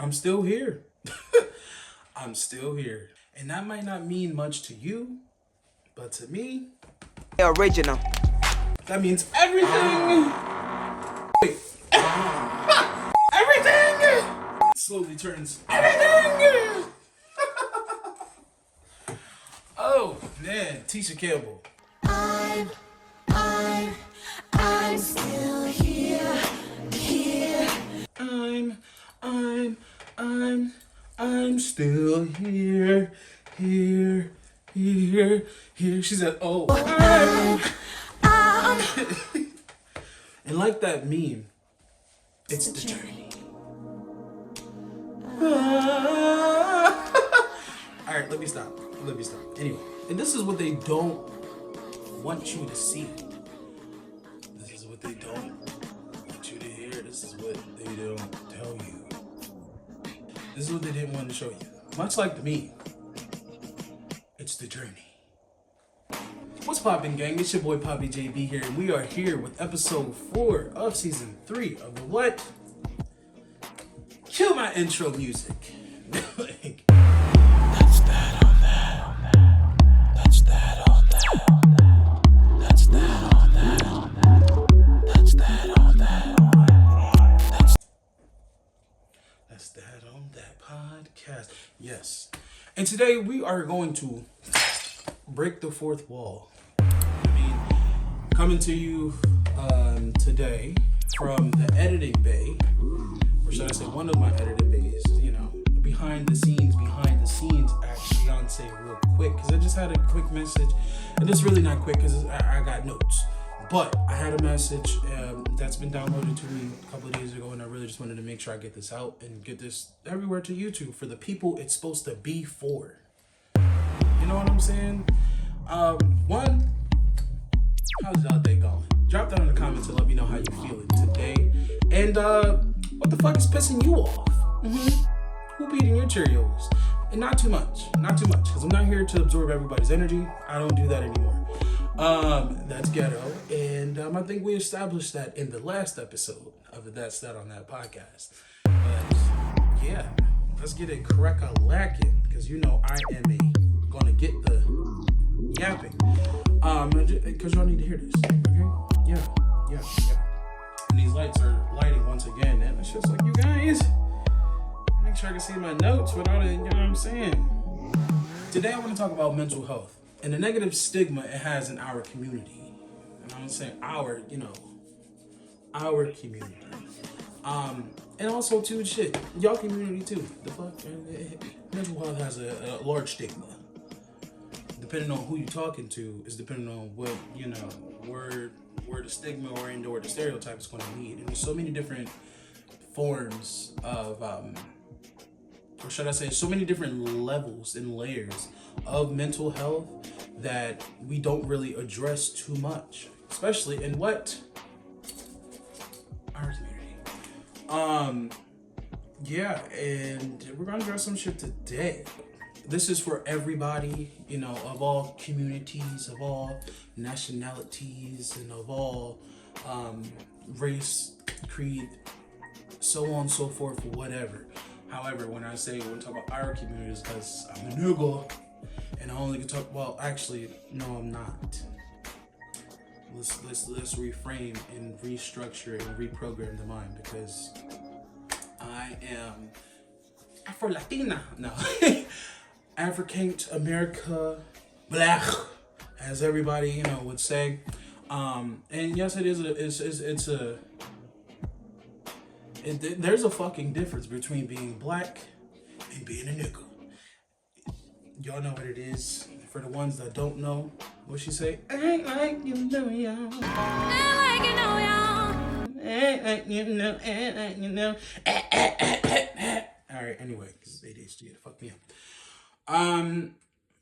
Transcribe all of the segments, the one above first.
I'm still here. I'm still here. And that might not mean much to you, but to me, Original. that means everything. Wait. Everything slowly turns everything. Oh man, Tisha Campbell. I'm, I'm still here, here. I'm, I'm, I'm still here, here, here, here. She said, oh, and like that meme, it's the journey. All right, let me stop. Anyway, and this is what they don't want you to see. This is what they don't want you to hear. This is what they don't tell you. This is what they didn't want to show you. Much like the meme, it's the journey. What's poppin', gang? It's your boy Poppy JB here, and we are here with episode 4 of season 3 of the what? Kill my intro music. Like, that's that on that. That's that on that. That's that on that. That's that on that. That's that on that podcast. Yes. And today we are going to break the fourth wall. I mean, coming to you today from the editing bay, or should I say one of my editing bays, behind the scenes, actually, I'll say real quick, because I just had a quick message, and it's really not quick, because I got notes, but I had a message that's been downloaded to me a couple of days ago, and I really just wanted to make sure I get this out, and get this everywhere to YouTube, for the people it's supposed to be for. You know what I'm saying? One, how's y'all day going? Drop that in the comments and let me know how you feeling today. And what the fuck is pissing you off? Who be eating your Cheerios? And not too much, because I'm not here to absorb everybody's energy. I don't do that anymore. That's ghetto. And I think we established that in the last episode of the That's That on That podcast. But yeah, let's get it crack-a-lackin', because I am gonna get the yapping. Because y'all need to hear this. Okay? Yeah. And these lights are lighting once again, and it's just like, you guys, make sure I can see my notes without it, you know what I'm saying? Today I want to talk about mental health and the negative stigma it has in our community. And I'm saying our community. And also too, y'all community too. The fuck? Mental health has a large stigma. Depending on who you're talking to is depending on what, where the stigma or the stereotype is going to lead. And there's so many different forms of, or should I say, so many different levels and layers of mental health that we don't really address too much, especially in what? Our community. Yeah, and we're going to address some shit today. This is for everybody, of all communities, of all nationalities, and of all race, creed, so on and so forth, whatever. However, when I talk about our communities, because I'm a nigga, and I only can talk about, actually, no, I'm not. Let's reframe and restructure and reprogram the mind, because I am Afro-Latina. No. African America, black, as everybody would say, and yes, it is. There's a fucking difference between being black and being a nigga. Y'all know what it is. For the ones that don't know, what she say? Ain't like you know, y'all. Ain't like you know, y'all. Ain't like you know, ain't like you know. All right. Anyway, because ADHD fuck me up.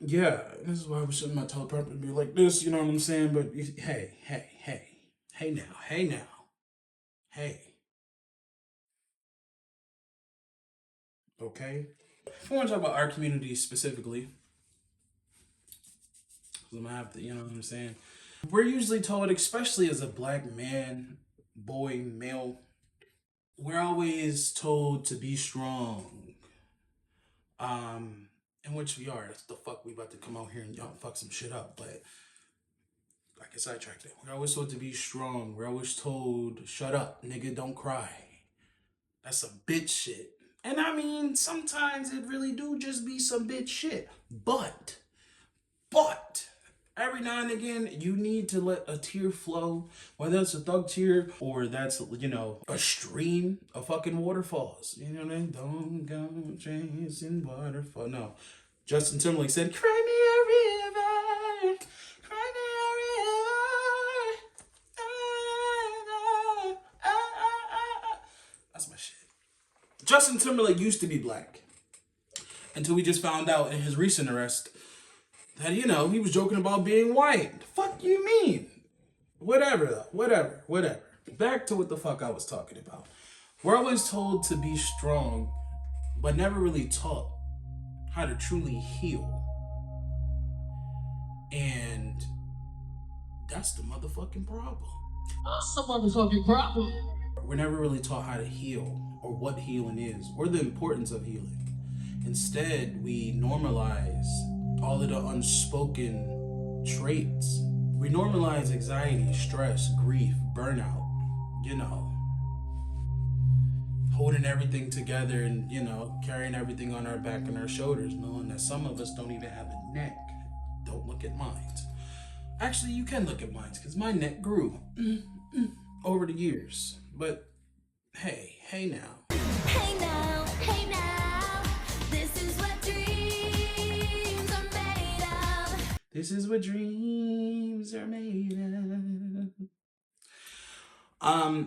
Yeah, this is why I was shouldn't my teleprompter to be like this, you know what I'm saying? But hey now. Okay? I want to talk about our community specifically. I'm gonna have to, you know what I'm saying? We're usually told, especially as a black man, boy, male, we're always told to be strong. Um, in which we are. That's the fuck we about to come out here and y'all fuck some shit up. But I get sidetracked. We're always told to be strong. We're always told, shut up, nigga, don't cry. That's some bitch shit. And I mean, sometimes it really do just be some bitch shit. But every now and again, you need to let a tear flow, whether it's a thug tear or that's, a stream of fucking waterfalls. You know what I mean? Don't go chasing waterfall. No. Justin Timberlake said, cry me a river, cry me a river. That's my shit. Justin Timberlake used to be black until we just found out in his recent arrest that, he was joking about being white. The fuck you mean? Whatever, though. Whatever. Back to what the fuck I was talking about. We're always told to be strong, but never really taught how to truly heal. And that's the motherfucking problem. That's the motherfucking problem. We're never really taught how to heal, or what healing is, or the importance of healing. Instead, we normalize all of the unspoken traits. We normalize anxiety, stress, grief, burnout, holding everything together and, carrying everything on our back and our shoulders, knowing that some of us don't even have a neck. Don't look at mine. Actually, you can look at mine because my neck grew over the years. But hey now. Hey now, this is what dreams are made of. This is what dreams are made of.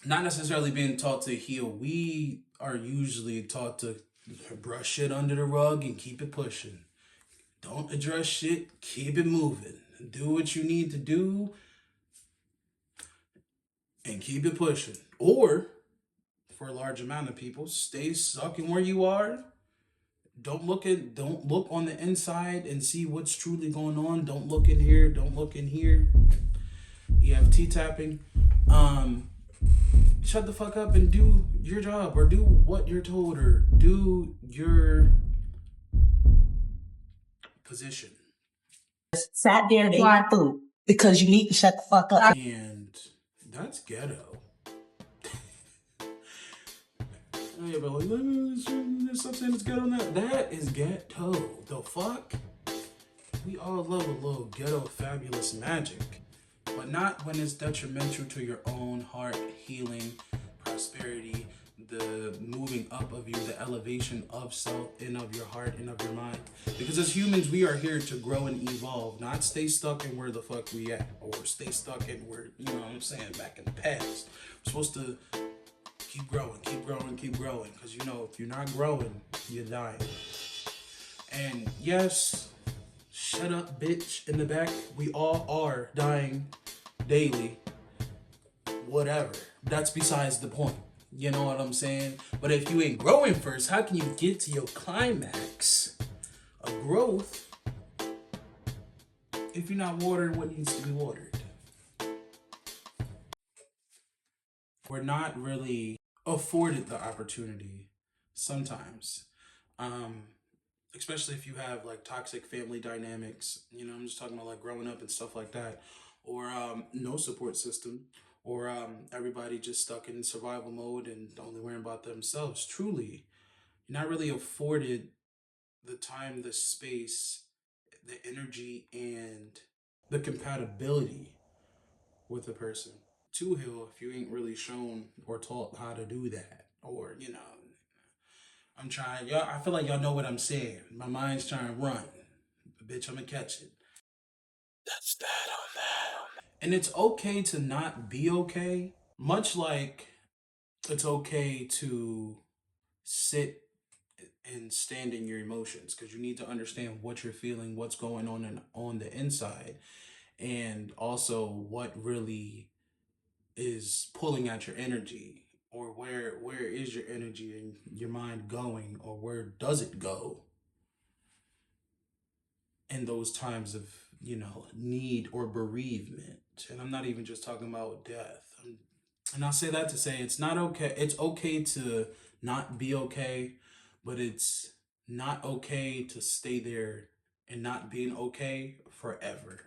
Not necessarily being taught to heal. We are usually taught to brush shit under the rug and keep it pushing. Don't address shit, keep it moving. Do what you need to do and keep it pushing. Or, for a large amount of people, stay stuck in where you are. Don't look on the inside and see what's truly going on. Don't look in here, don't look in here. EFT tapping. Shut the fuck up and do your job, or do what you're told, or do your position. Sat there and ate my food because you need to shut the fuck up. And that's ghetto. Yeah, but like, stop saying it's ghetto now. That is ghetto. The fuck? We all love a little ghetto fabulous magic, but not when it's detrimental to your own heart, healing, prosperity, the moving up of you, the elevation of self and of your heart and of your mind. Because as humans, we are here to grow and evolve, not stay stuck in where the fuck we at, or stay stuck in where, back in the past. We're supposed to keep growing, because if you're not growing, you're dying. And yes, shut up, bitch, in the back. We all are dying daily. Whatever. That's besides the point. You know what I'm saying? But if you ain't growing first, how can you get to your climax of growth if you're not watering what needs to be watered? We're not really afforded the opportunity sometimes. Especially if you have like toxic family dynamics, I'm just talking about like growing up and stuff like that, or no support system, or everybody just stuck in survival mode and only worrying about themselves. Truly, you're not really afforded the time, the space, the energy, and the compatibility with a person to heal if you ain't really shown or taught how to do that. Or, I'm trying, y'all, I feel like y'all know what I'm saying. My mind's trying to run. But bitch, I'm gonna catch it. That's that on that. And it's okay to not be okay, much like it's okay to sit and stand in your emotions, because you need to understand what you're feeling, what's going on the inside, and also what really is pulling at your energy, or where is your energy and your mind going, or where does it go in those times of need or bereavement. And I'm not even just talking about death. And I'll say that to say it's not okay. It's okay to not be okay, but it's not okay to stay there and not being okay forever.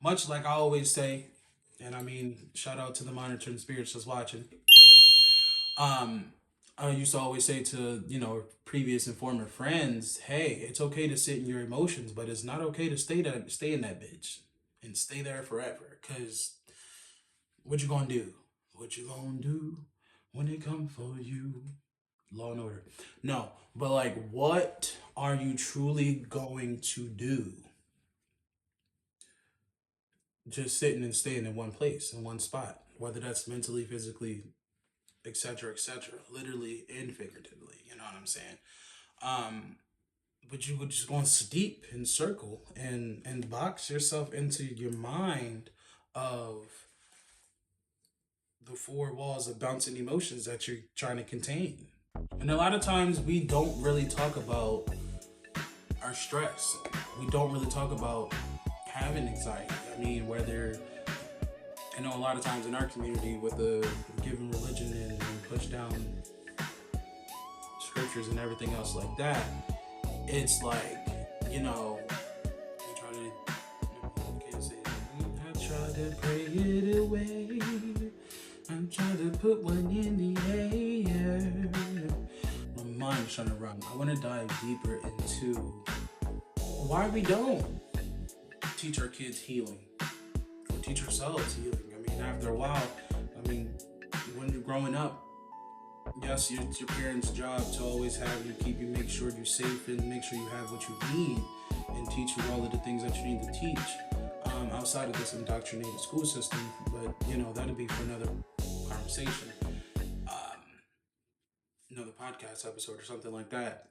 Much like I always say, and I mean, shout out to the monitoring spirits that's watching. Um, I used to always say to, previous and former friends, hey, it's okay to sit in your emotions, but it's not okay to stay in that bitch and stay there forever. Cause what you gonna do? What you gonna do when it come for you? Law and Order. No, but like, what are you truly going to do? Just sitting and staying in one place, in one spot, whether that's mentally, physically, etc., literally and figuratively. You know what I'm saying? Um, but you would just go steep and circle and box yourself into your mind of the four walls of bouncing emotions that you're trying to contain. And a lot of times we don't really talk about our stress. We don't really talk about having anxiety. I mean, whether I know a lot of times in our community with the given religion and push down scriptures and everything else like that, it's like, we try to, can't say it. I try to pray it away. I'm trying to put one in the air. My mind's trying to run. I want to dive deeper into why we don't teach our kids healing or teach ourselves healing. I mean, after a while, when you're growing up, yes, it's your parents' job to always have you, keep you, make sure you're safe and make sure you have what you need and teach you all of the things that you need to teach outside of this indoctrinated school system. But, that'll be for another conversation, another podcast episode or something like that.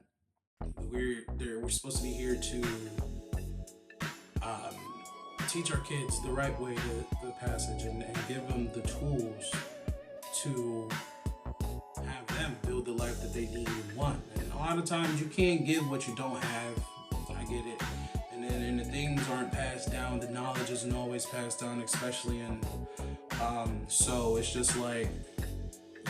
We're supposed to be here to teach our kids the right way, the passage, and give them the tools to have them build the life that they need and want. And a lot of times you can't give what you don't have. I get it. And the things aren't passed down. The knowledge isn't always passed down, especially in so it's just like,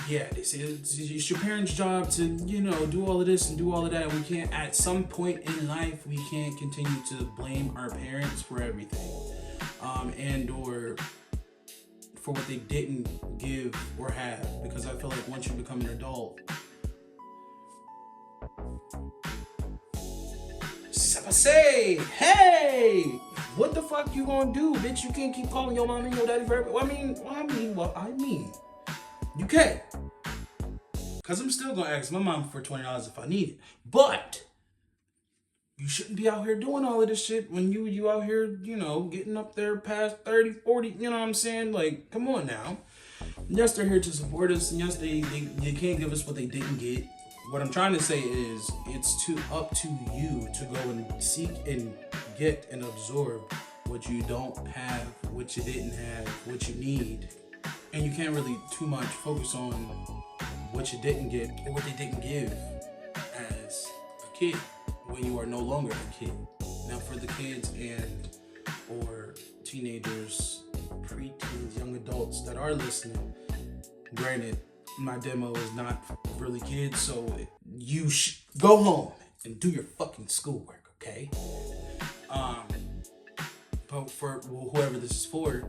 yeah, it's your parents' job to, do all of this and do all of that. We can't, at some point in life, we can't continue to blame our parents for everything. And or for what they didn't give or have. Because I feel like once you become an adult, say, hey, what the fuck you gonna do, bitch? You can't keep calling your mom and your daddy forever. I mean, you can. Cause I'm still gonna ask my mom for $20 if I need it. But you shouldn't be out here doing all of this shit when you out here, getting up there past 30, 40, you know what I'm saying? Like, come on now. Yes, they're here to support us, and yes, they can't give us what they didn't get. What I'm trying to say is it's up to you to go and seek and get and absorb what you don't have, what you didn't have, what you need. And you can't really too much focus on what you didn't get or what they didn't give as a kid when you are no longer a kid. Now for the kids and or teenagers, preteens, young adults that are listening, granted, my demo is not really kids, so you go home and do your fucking schoolwork, okay? But for whoever this is for,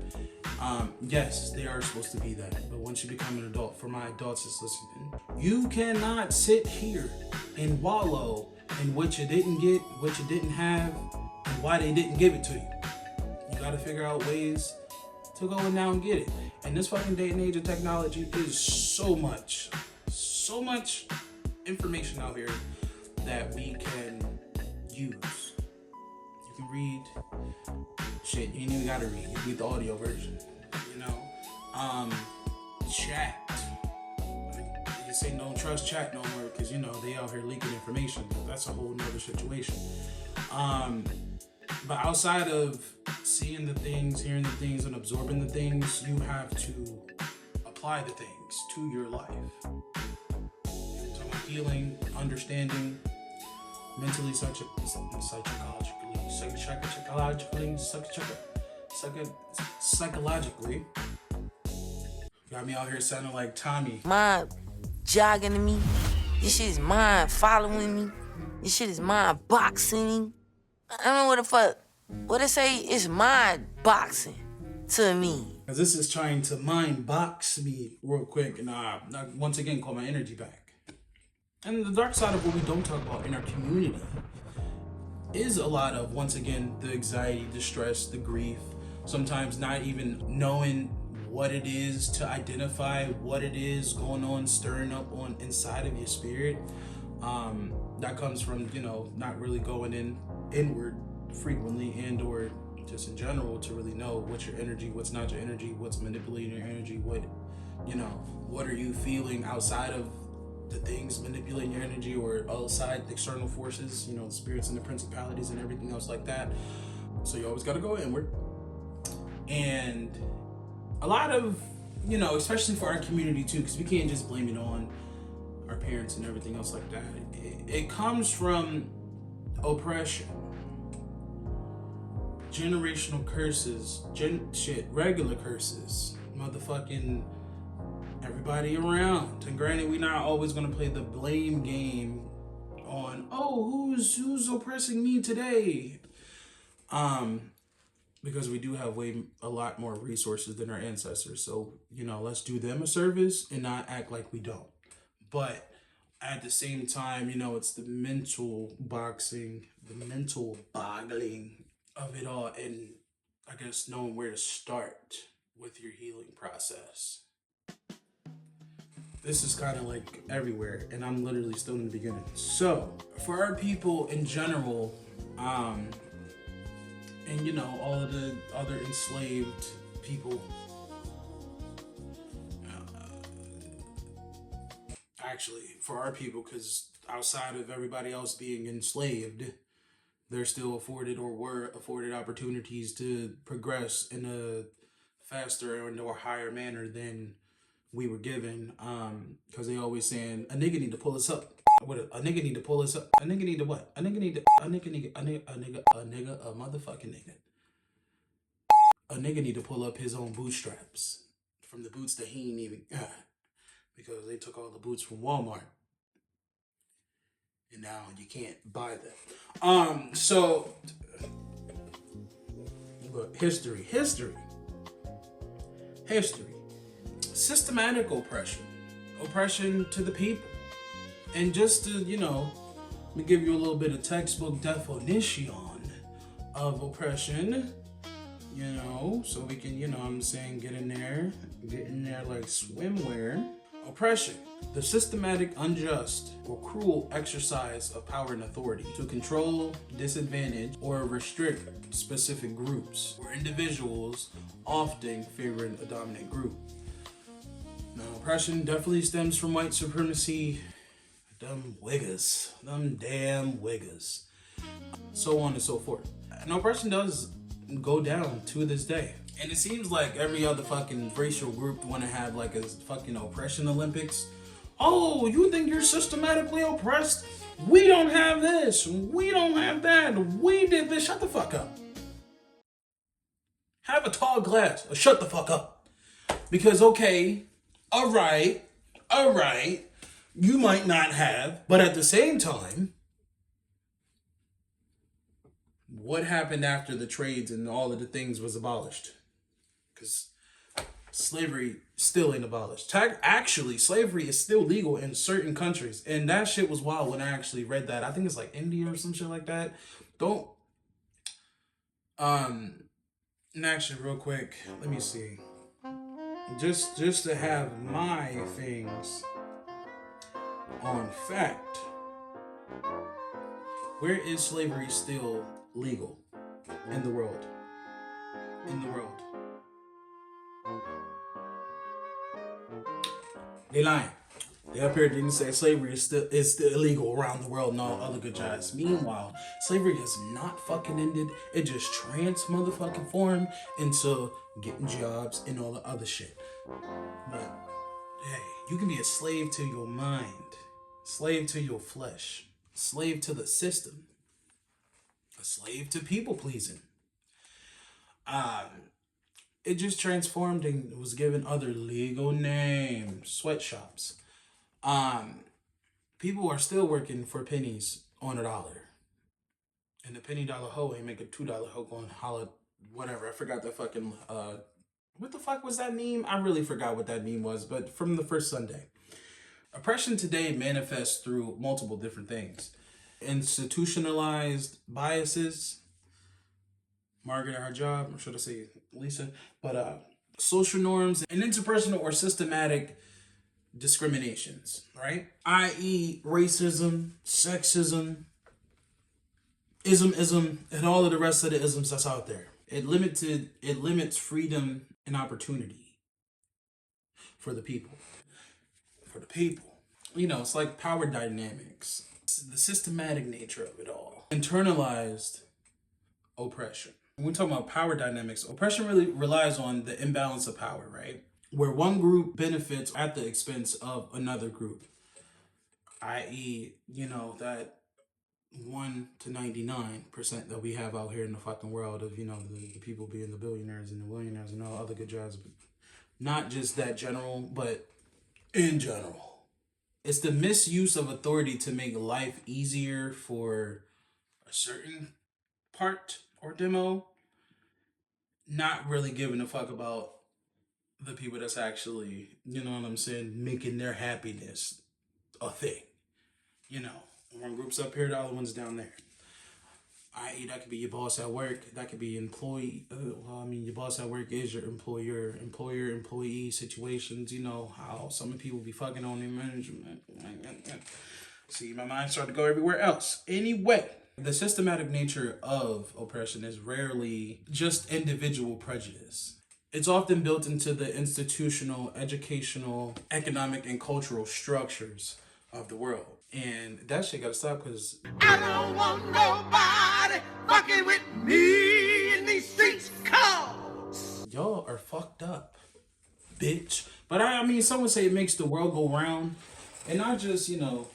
yes, they are supposed to be that. But once you become an adult, for my adults that's listening, you cannot sit here and wallow in what you didn't get, what you didn't have, and why they didn't give it to you. You gotta figure out ways to go and now and get it. And this fucking day and age of technology is so much information out here that we can use. You can read shit, you ain't even gotta read. You can read the audio version. Chat. You say don't trust chat no more because they out here leaking information. That's a whole nother situation. But outside of seeing the things, hearing the things, and absorbing the things, you have to apply the things to your life. So healing, understanding, mentally, psychologically, Got me out here sounding like Tommy. Mind jogging to me. This shit is mind following me. This shit is mind boxing me. I don't know what the fuck. What they say is mind boxing to me. Because this is trying to mind box me real quick and once again call my energy back. And the dark side of what we don't talk about in our community is a lot of, once again, the anxiety, the stress, the grief, sometimes not even knowing what it is to identify what it is going on, stirring up on inside of your spirit. That comes from, not really going inward frequently and or just in general to really know what's your energy, what's not your energy, what's manipulating your energy, what are you feeling outside of the things manipulating your energy or outside external forces, the spirits and the principalities and everything else like that. So you always got to go inward. And a lot of, especially for our community too, because we can't just blame it on our parents and everything else like that. It comes from oppression, generational curses, regular curses, motherfucking everybody around. And granted, we're not always gonna play the blame game on, who's oppressing me today, because we do have a lot more resources than our ancestors. So let's do them a service and not act like we don't. But at the same time, it's the mental boxing, the mental boggling of it all, and I guess knowing where to start with your healing process. This is kind of like everywhere, and I'm literally still in the beginning. So for our people in general, and all of the other enslaved people, actually for our people, because outside of everybody else being enslaved, they're still afforded or were afforded opportunities to progress in a faster and or higher manner than we were given. Because they always saying a nigga need to pull us up. What a nigga need to pull us up. A nigga need to what? A nigga, a motherfucking nigga. A nigga need to pull up his own bootstraps from the boots that he ain't even got, because they took all the boots from Walmart. And now you can't buy them. So look, history. Systematic oppression to the people. And just to, let me give you a little bit of textbook definition of oppression, so we can, get in there like swimwear. Oppression, the systematic, unjust, or cruel exercise of power and authority to control, disadvantage, or restrict specific groups or individuals, often favoring a dominant group. Now, oppression definitely stems from white supremacy, them damn wiggers, so on and so forth. And oppression does go down to this day. And it seems like every other fucking racial group want to have like a fucking oppression Olympics. Oh, you think you're systematically oppressed? We don't have this. We don't have that. We did this. Shut the fuck up. Have a tall glass or shut the fuck up. Because, okay, all right, you might not have, but at the same time, what happened after the trades and all of the things was abolished? Because slavery still ain't abolished. Actually, slavery is still legal in certain countries. And that shit was wild when I actually read that. I think it's like India or some shit like that. And actually, real quick, let me see. Just to have my things on fact. Where is slavery still legal in the world? They lying. They up here didn't say slavery is still illegal around the world and all other good jazz. Meanwhile, slavery has not fucking ended. It just motherfucking formed into getting jobs and all the other shit. But hey, you can be a slave to your mind, slave to your flesh, slave to the system, a slave to people pleasing. it just transformed and was given other legal names, sweatshops. People are still working for pennies on a dollar. And the penny dollar hoe ain't make a $2 hoe going holla whatever. I forgot the fucking what the fuck was that meme? I really forgot what that meme was, but from the first Sunday. Oppression today manifests through multiple different things. Institutionalized biases. Margaret at her job, or should I say Lisa? But social norms and interpersonal or systematic discriminations, right? I.e. racism, sexism, ism, and all of the rest of the isms that's out there. It limits freedom and opportunity for the people. For the people. You know, it's like power dynamics. It's the systematic nature of it all. Internalized oppression. When we talk about power dynamics, oppression really relies on the imbalance of power, right? Where one group benefits at the expense of another group. I.e., you know, that 1 to 99% that we have out here in the fucking world of, you know, the people being the billionaires and the millionaires and all other good jobs. But not just that general, but in general. It's the misuse of authority to make life easier for a certain part or demo, not really giving a fuck about the people that's actually, you know what I'm saying, making their happiness a thing. You know, one group's up here, the other one's down there. I.e., that could be your boss at work. That could be employee. Your boss at work is your employer. Employee situations. You know how some people be fucking on their management. See, my mind started to go everywhere else. Anyway, the systematic nature of oppression is rarely just individual prejudice. It's often built into the institutional, educational, economic, and cultural structures of the world. And that shit gotta stop because I don't want nobody fucking with me in these streets, cause y'all are fucked up, bitch. But I mean, some would say it makes the world go round. And not just, you know,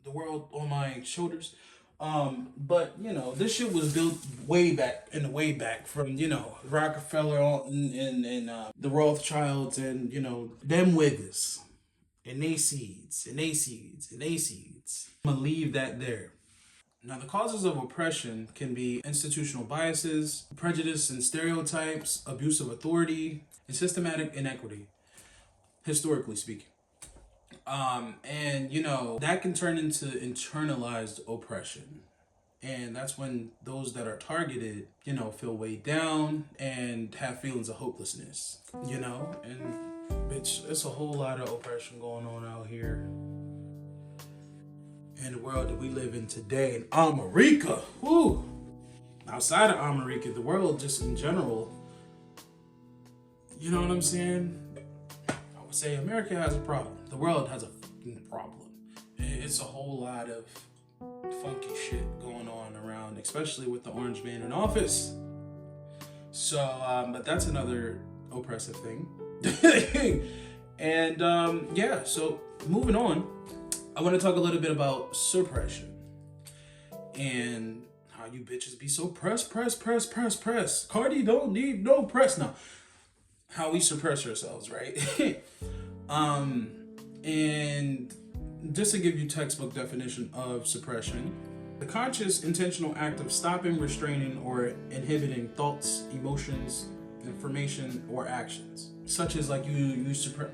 the world on my shoulders. But, you know, this shit was built way back from, you know, Rockefeller and the Rothschilds and, you know, them wiggers. And they seeds. I'm gonna leave that there. Now, the causes of oppression can be institutional biases, prejudice and stereotypes, abuse of authority, and systematic inequity, historically speaking. And, you know, that can turn into internalized oppression. And that's when those that are targeted, you know, feel weighed down and have feelings of hopelessness, you know? And bitch, it's a whole lot of oppression going on out here in the world that we live in today in America. Woo! Outside of America, the world just in general, you know what I'm saying? I would say America has a problem. The world has a fucking problem. It's a whole lot of funky shit going on around, especially with the orange man in office. So, but that's another oppressive thing. And yeah, so moving on, I want to talk a little bit about suppression and how you bitches be so press. Cardi don't need no press now. How we suppress ourselves, right? And just to give you textbook definition of suppression, the conscious, intentional act of stopping, restraining, or inhibiting thoughts, emotions, information, or actions, such as like you suppress,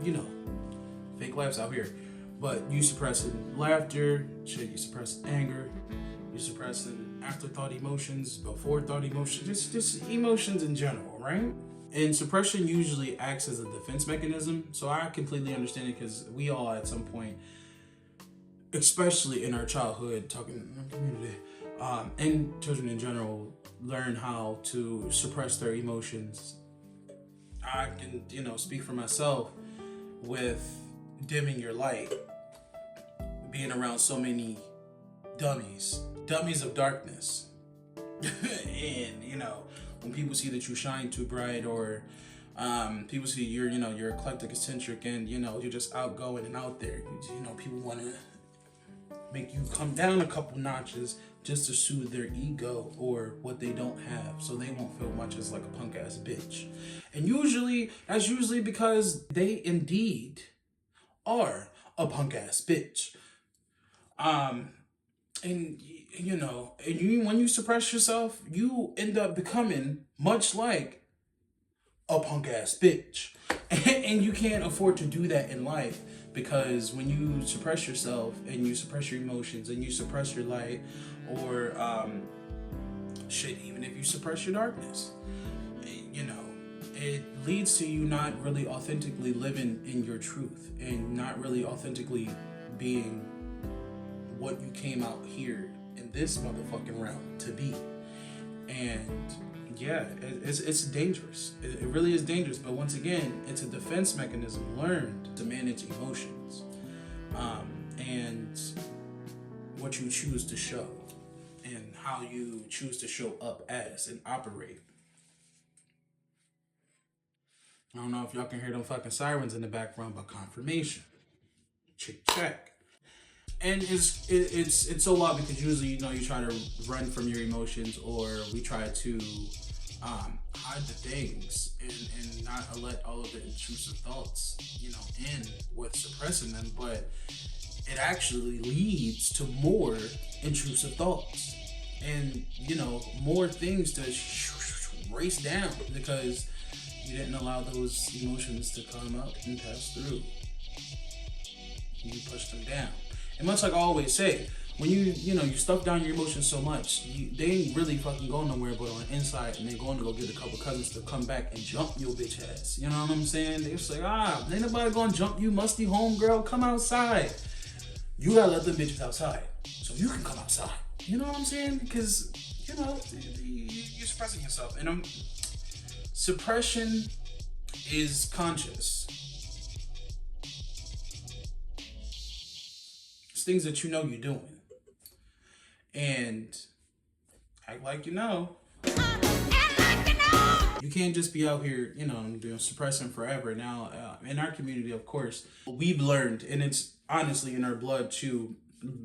you know, fake laughs out here, but you suppressing laughter, shit, you suppress anger, you suppressing afterthought emotions, before thought emotions, just emotions in general, right? And suppression usually acts as a defense mechanism, so I completely understand it because we all at some point, especially in our childhood, talking in our community, and children in general, learn how to suppress their emotions. I can, you know, speak for myself with dimming your light, being around so many dummies of darkness. And, you know, when people see that you shine too bright, or people see you're eclectic, eccentric, and, you know, you're just outgoing and out there, you know, people want to make you come down a couple notches just to soothe their ego or what they don't have, so they won't feel much as like a punk ass bitch. And that's usually because they indeed are a punk ass bitch. And when you suppress yourself, you end up becoming much like a punk ass bitch. And you can't afford to do that in life, because when you suppress yourself and you suppress your emotions and you suppress your light, or even if you suppress your darkness, it leads to you not really authentically living in your truth and not really authentically being what you came out here in this motherfucking realm to be. And yeah, it's dangerous. It really is dangerous. But once again, it's a defense mechanism learned to manage emotions, and what you choose to show and how you choose to show up as and operate. I don't know if y'all can hear them fucking sirens in the background, but confirmation. Check. And it's so wild, because usually, you try to run from your emotions, or we try to hide the things and not let all of the intrusive thoughts, in with suppressing them. But it actually leads to more intrusive thoughts and, more things to race down, because you didn't allow those emotions to come up and pass through. You pushed them down. And much like I always say, when you stuff down your emotions so much, they ain't really fucking going nowhere but on the inside, and they're going to go get a couple cousins to come back and jump your bitch ass. You know what I'm saying? They're just like, ain't nobody gonna jump you, musty homegirl, come outside. You gotta let them bitches outside so you can come outside. You know what I'm saying? Because, you're suppressing yourself. And suppression is conscious. Things that you're doing, and act like you can't just be out here doing suppressing forever. Now in our community, of course, we've learned, and it's honestly in our blood too,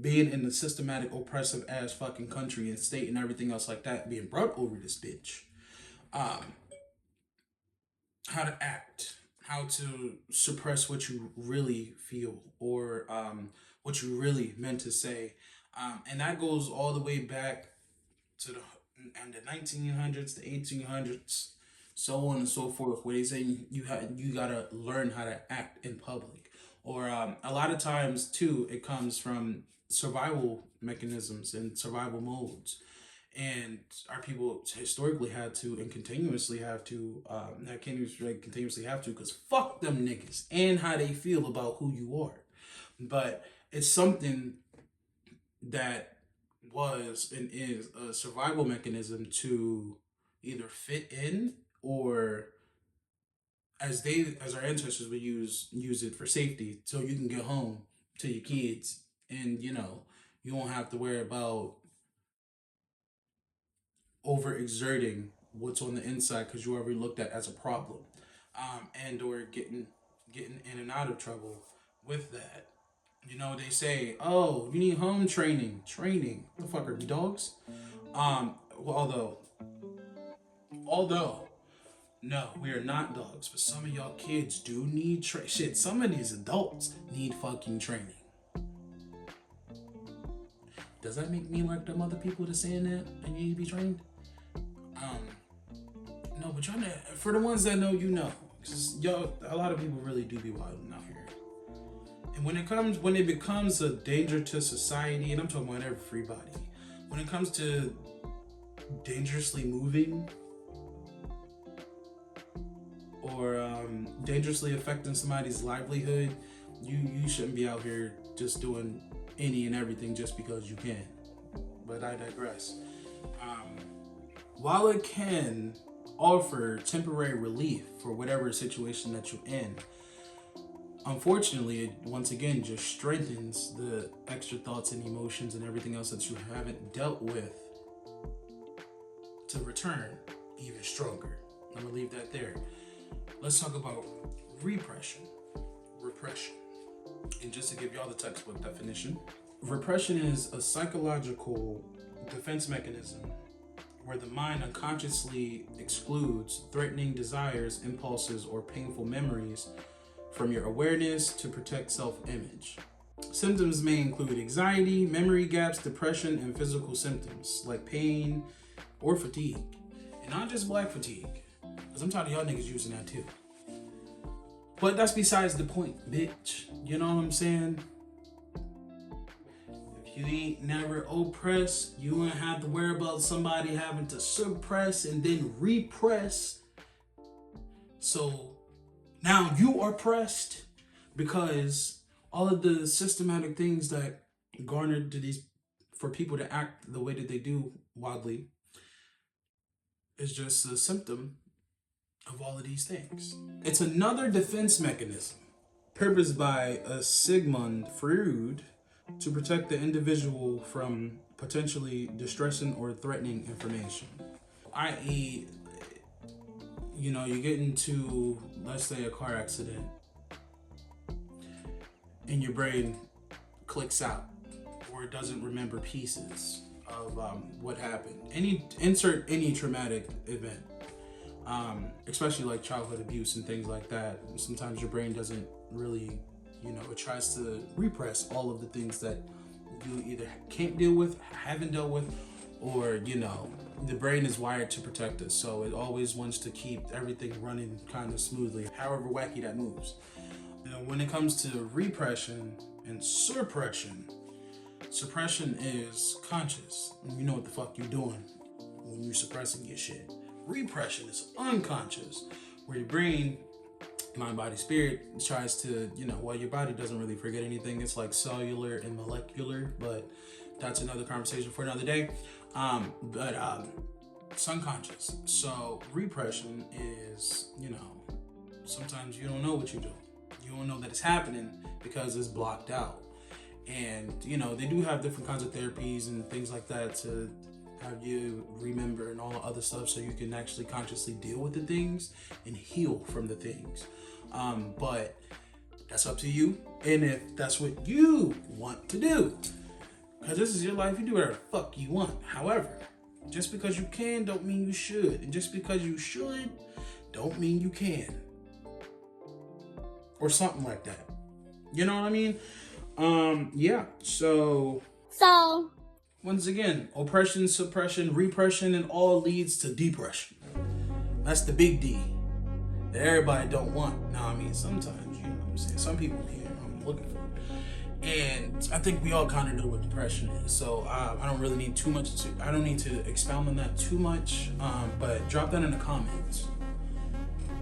being in the systematic oppressive ass fucking country and state and everything else like that, being brought over this bitch, how to act, how to suppress what you really feel, or what you really meant to say. And that goes all the way back to the 1900s, the 1800s, so on and so forth, where they say you gotta learn how to act in public. Or a lot of times too, it comes from survival mechanisms and survival modes. And our people historically had to, and continuously have to, because fuck them niggas and how they feel about who you are. But it's something that was and is a survival mechanism to either fit in, or as our ancestors would use it for safety, so you can get home to your kids, and you won't have to worry about overexerting what's on the inside, because you already looked at as a problem, and or getting in and out of trouble with that. They say, oh, you need home training. The fuck are you, dogs? Although, no, we are not dogs, but some of y'all kids do need shit. Some of these adults need fucking training. Does that make me like them other people that saying that and you need to be trained? No, but for the ones that know, because a lot of people really do be wilding out here. And when it becomes a danger to society, and I'm talking about everybody, when it comes to dangerously moving or dangerously affecting somebody's livelihood, you shouldn't be out here just doing any and everything just because you can. But I digress. While it can offer temporary relief for whatever situation that you're in, unfortunately, it once again just strengthens the extra thoughts and emotions and everything else that you haven't dealt with to return even stronger. I'm gonna leave that there. Let's talk about repression. And just to give y'all the textbook definition, Repression is a psychological defense mechanism where the mind unconsciously excludes threatening desires, impulses, or painful memories from your awareness to protect self-image. Symptoms may include anxiety, memory gaps, depression, and physical symptoms like pain or fatigue. And not just black fatigue, because I'm tired of y'all niggas using that too. But that's besides the point, bitch. You know what I'm saying? If you ain't never oppressed, you ain't have to worry about somebody having to suppress and then repress. So now you are pressed because all of the systematic things that garnered to these for people to act the way that they do wildly is just a symptom of all of these things. It's another defense mechanism purposed by Sigmund Freud to protect the individual from potentially distressing or threatening information. I.e., you know, you get into, let's say, a car accident and your brain clicks out or it doesn't remember pieces of what happened. Insert any traumatic event, especially like childhood abuse and things like that. Sometimes your brain doesn't really, you know, it tries to repress all of the things that you either can't deal with, haven't dealt with, or, you know, the brain is wired to protect us. So it always wants to keep everything running kind of smoothly, however wacky that moves. You know, when it comes to repression and suppression, suppression is conscious. You know what the fuck you're doing when you're suppressing your shit. Repression is unconscious, where your brain, mind, body, spirit tries to, you know, while your body doesn't really forget anything, it's like cellular and molecular, but that's another conversation for another day. It's unconscious. So repression is, you know, sometimes you don't know what you're doing. You don't know that it's happening because it's blocked out. And, you know, they do have different kinds of therapies and things like that to have you remember and all the other stuff so you can actually consciously deal with the things and heal from the things. But that's up to you. And if that's what you want to do, because this is your life, you do whatever the fuck you want. However, just because you can don't mean you should. And just because you should don't mean you can. Or something like that. You know what I mean? Yeah, so once again, oppression, suppression, repression, and all leads to depression. That's the big D that everybody don't want. Now, I mean, sometimes, you know what I'm saying? Some people here, I'm looking for it. And I think we all kind of know what depression is. So I don't really need too much I don't need to expound on that too much. But drop that in the comments.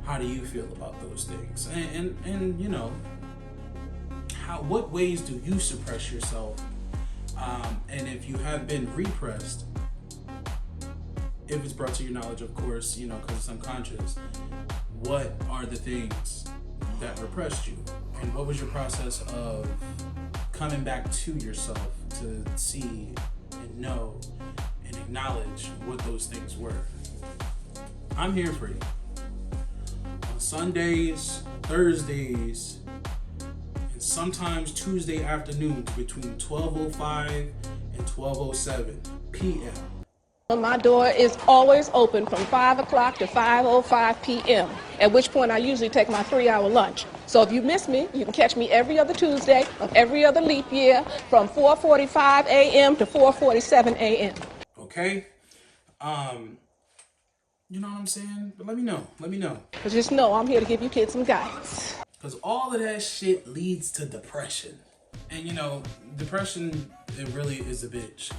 How do you feel about those things? And you know, what ways do you suppress yourself? And if you have been repressed, if it's brought to your knowledge, of course, you know, because it's unconscious, what are the things that repressed you? And what was your process of coming back to yourself to see and know and acknowledge what those things were? I'm here for you. On Sundays, Thursdays, and sometimes Tuesday afternoons between 12:05 and 12:07 p.m. My door is always open from 5 o'clock to 5:05 p.m., at which point I usually take my 3-hour lunch. So if you miss me, you can catch me every other Tuesday of every other leap year from 4:45 a.m. to 4:47 a.m. Okay? You know what I'm saying? But let me know. But just know I'm here to give you kids some guidance. Because all of that shit leads to depression. And you know, depression, it really is a bitch.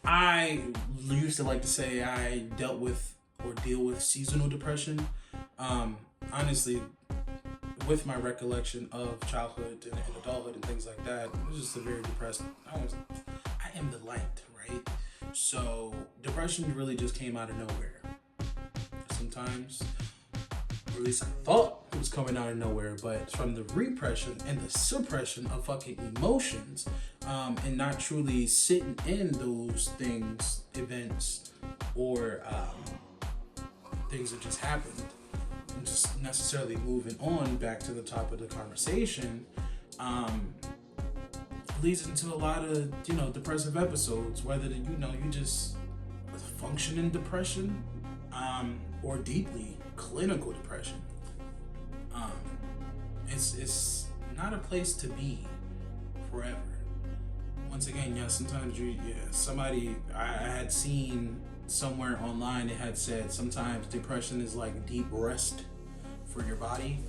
I used to like to say I dealt with or deal with seasonal depression. Honestly, with my recollection of childhood and adulthood and things like that, it was just a very depressing. I am the light, right? So depression really just came out of nowhere. Sometimes, or at least I thought it was coming out of nowhere, but from the repression and the suppression of fucking emotions, and not truly sitting in those things, events, or things that just happened, and just necessarily moving on back to the top of the conversation, leads into a lot of, depressive episodes, whether, you just function in depression, or deeply clinical depression. It's not a place to be forever. Once again, sometimes somebody I had seen somewhere online, it had said sometimes depression is like deep rest for your body.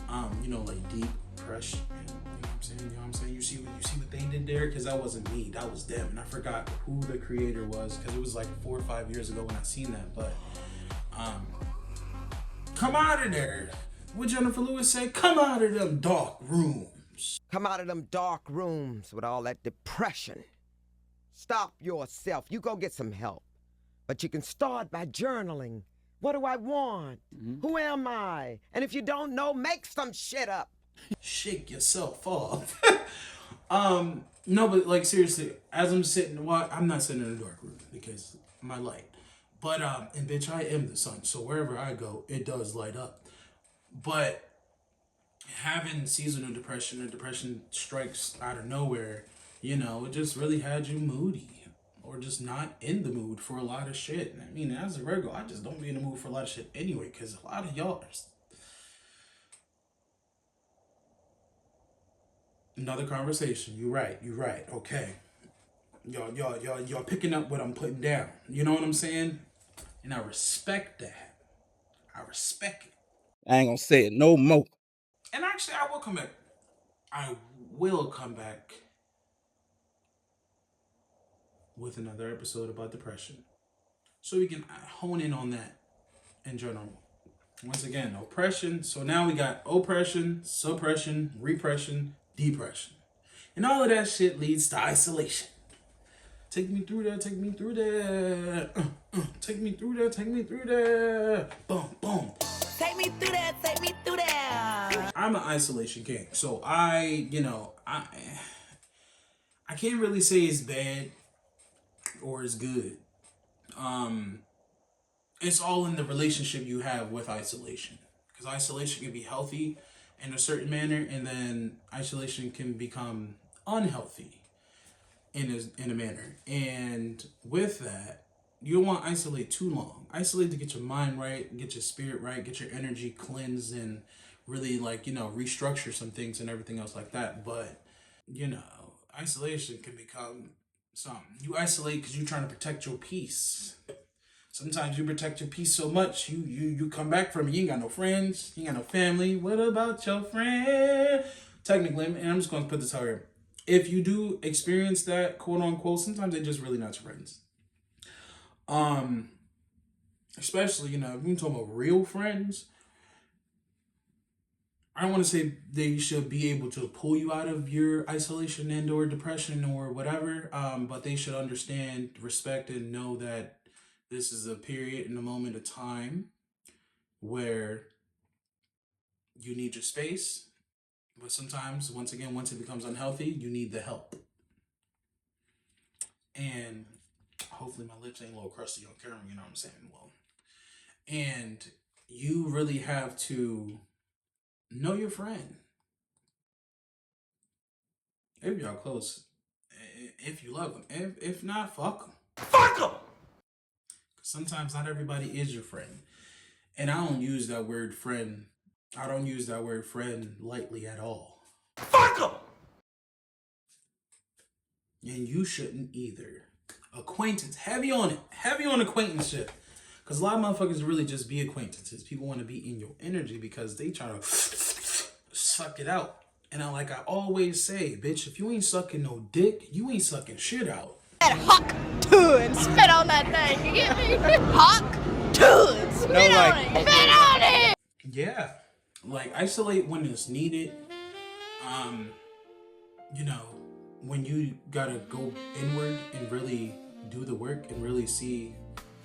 Like deep depression. You know what I'm saying? You see what they did there? Because that wasn't me, that was them. And I forgot who the creator was, because it was like 4 or 5 years ago when I seen that. But come out of there. What Jennifer Lewis said, come out of them dark rooms. Come out of them dark rooms with all that depression. Stop yourself. You go get some help. But you can start by journaling. What do I want? Who am I? And if you don't know, make some shit up. Shake yourself off. No, but like seriously, as I'm sitting, I'm not sitting in a dark room because my light. But and bitch, I am the sun. So wherever I go, it does light up. But having seasonal depression or depression strikes out of nowhere, it just really had you moody or just not in the mood for a lot of shit. I mean, as a Virgo, I just don't be in the mood for a lot of shit anyway, because a lot of y'all are... Another conversation. You're right. Okay. Y'all picking up what I'm putting down. You know what I'm saying? And I respect that. I respect it. I ain't gonna say it no more. And actually, I will come back. I will come back with another episode about depression, so we can hone in on that in general. Once again, oppression. So now we got oppression, suppression, repression, depression. And all of that shit leads to isolation. Take me through that, take me through that. Take me through that, take me through that. Boom, boom. Take me through that, take me through that. I'm an isolation king. So I can't really say it's bad or it's good. It's all in the relationship you have with isolation. Because isolation can be healthy in a certain manner, and then isolation can become unhealthy in a manner. And with that, you don't want to isolate too long. Isolate to get your mind right, get your spirit right, get your energy cleansed, and really restructure some things and everything else like that. But isolation can become something. You isolate because you're trying to protect your peace. Sometimes you protect your peace so much, you come back from it. You ain't got no friends, you ain't got no family. What about your friend? Technically, and I'm just going to put this out here. If you do experience that, quote unquote, sometimes they're just really not your friends. Especially, if you're talking about real friends, I don't want to say they should be able to pull you out of your isolation and or depression or whatever, but they should understand, respect, and know that this is a period and a moment of time where you need your space. But sometimes, once it becomes unhealthy, you need the help. And hopefully my lips ain't a little crusty on camera, you know what I'm saying? Well, and you really have to know your friend. If y'all close, if you love them. If not, fuck them. Fuck them! Sometimes not everybody is your friend. And I don't use that word friend. I don't use that word friend lightly at all. Fuck them! And you shouldn't either. Acquaintance, heavy on it. Heavy on acquaintanceship. Because a lot of motherfuckers really just be acquaintances. People want to be in your energy because they try to suck it out. And I always say, bitch, if you ain't sucking no dick, you ain't sucking shit out. Hawk to and spit on that thing, you get me? Hawk to and spit on it, spit on it! Yeah. Isolate when it's needed. When you gotta go inward and really do the work and really see,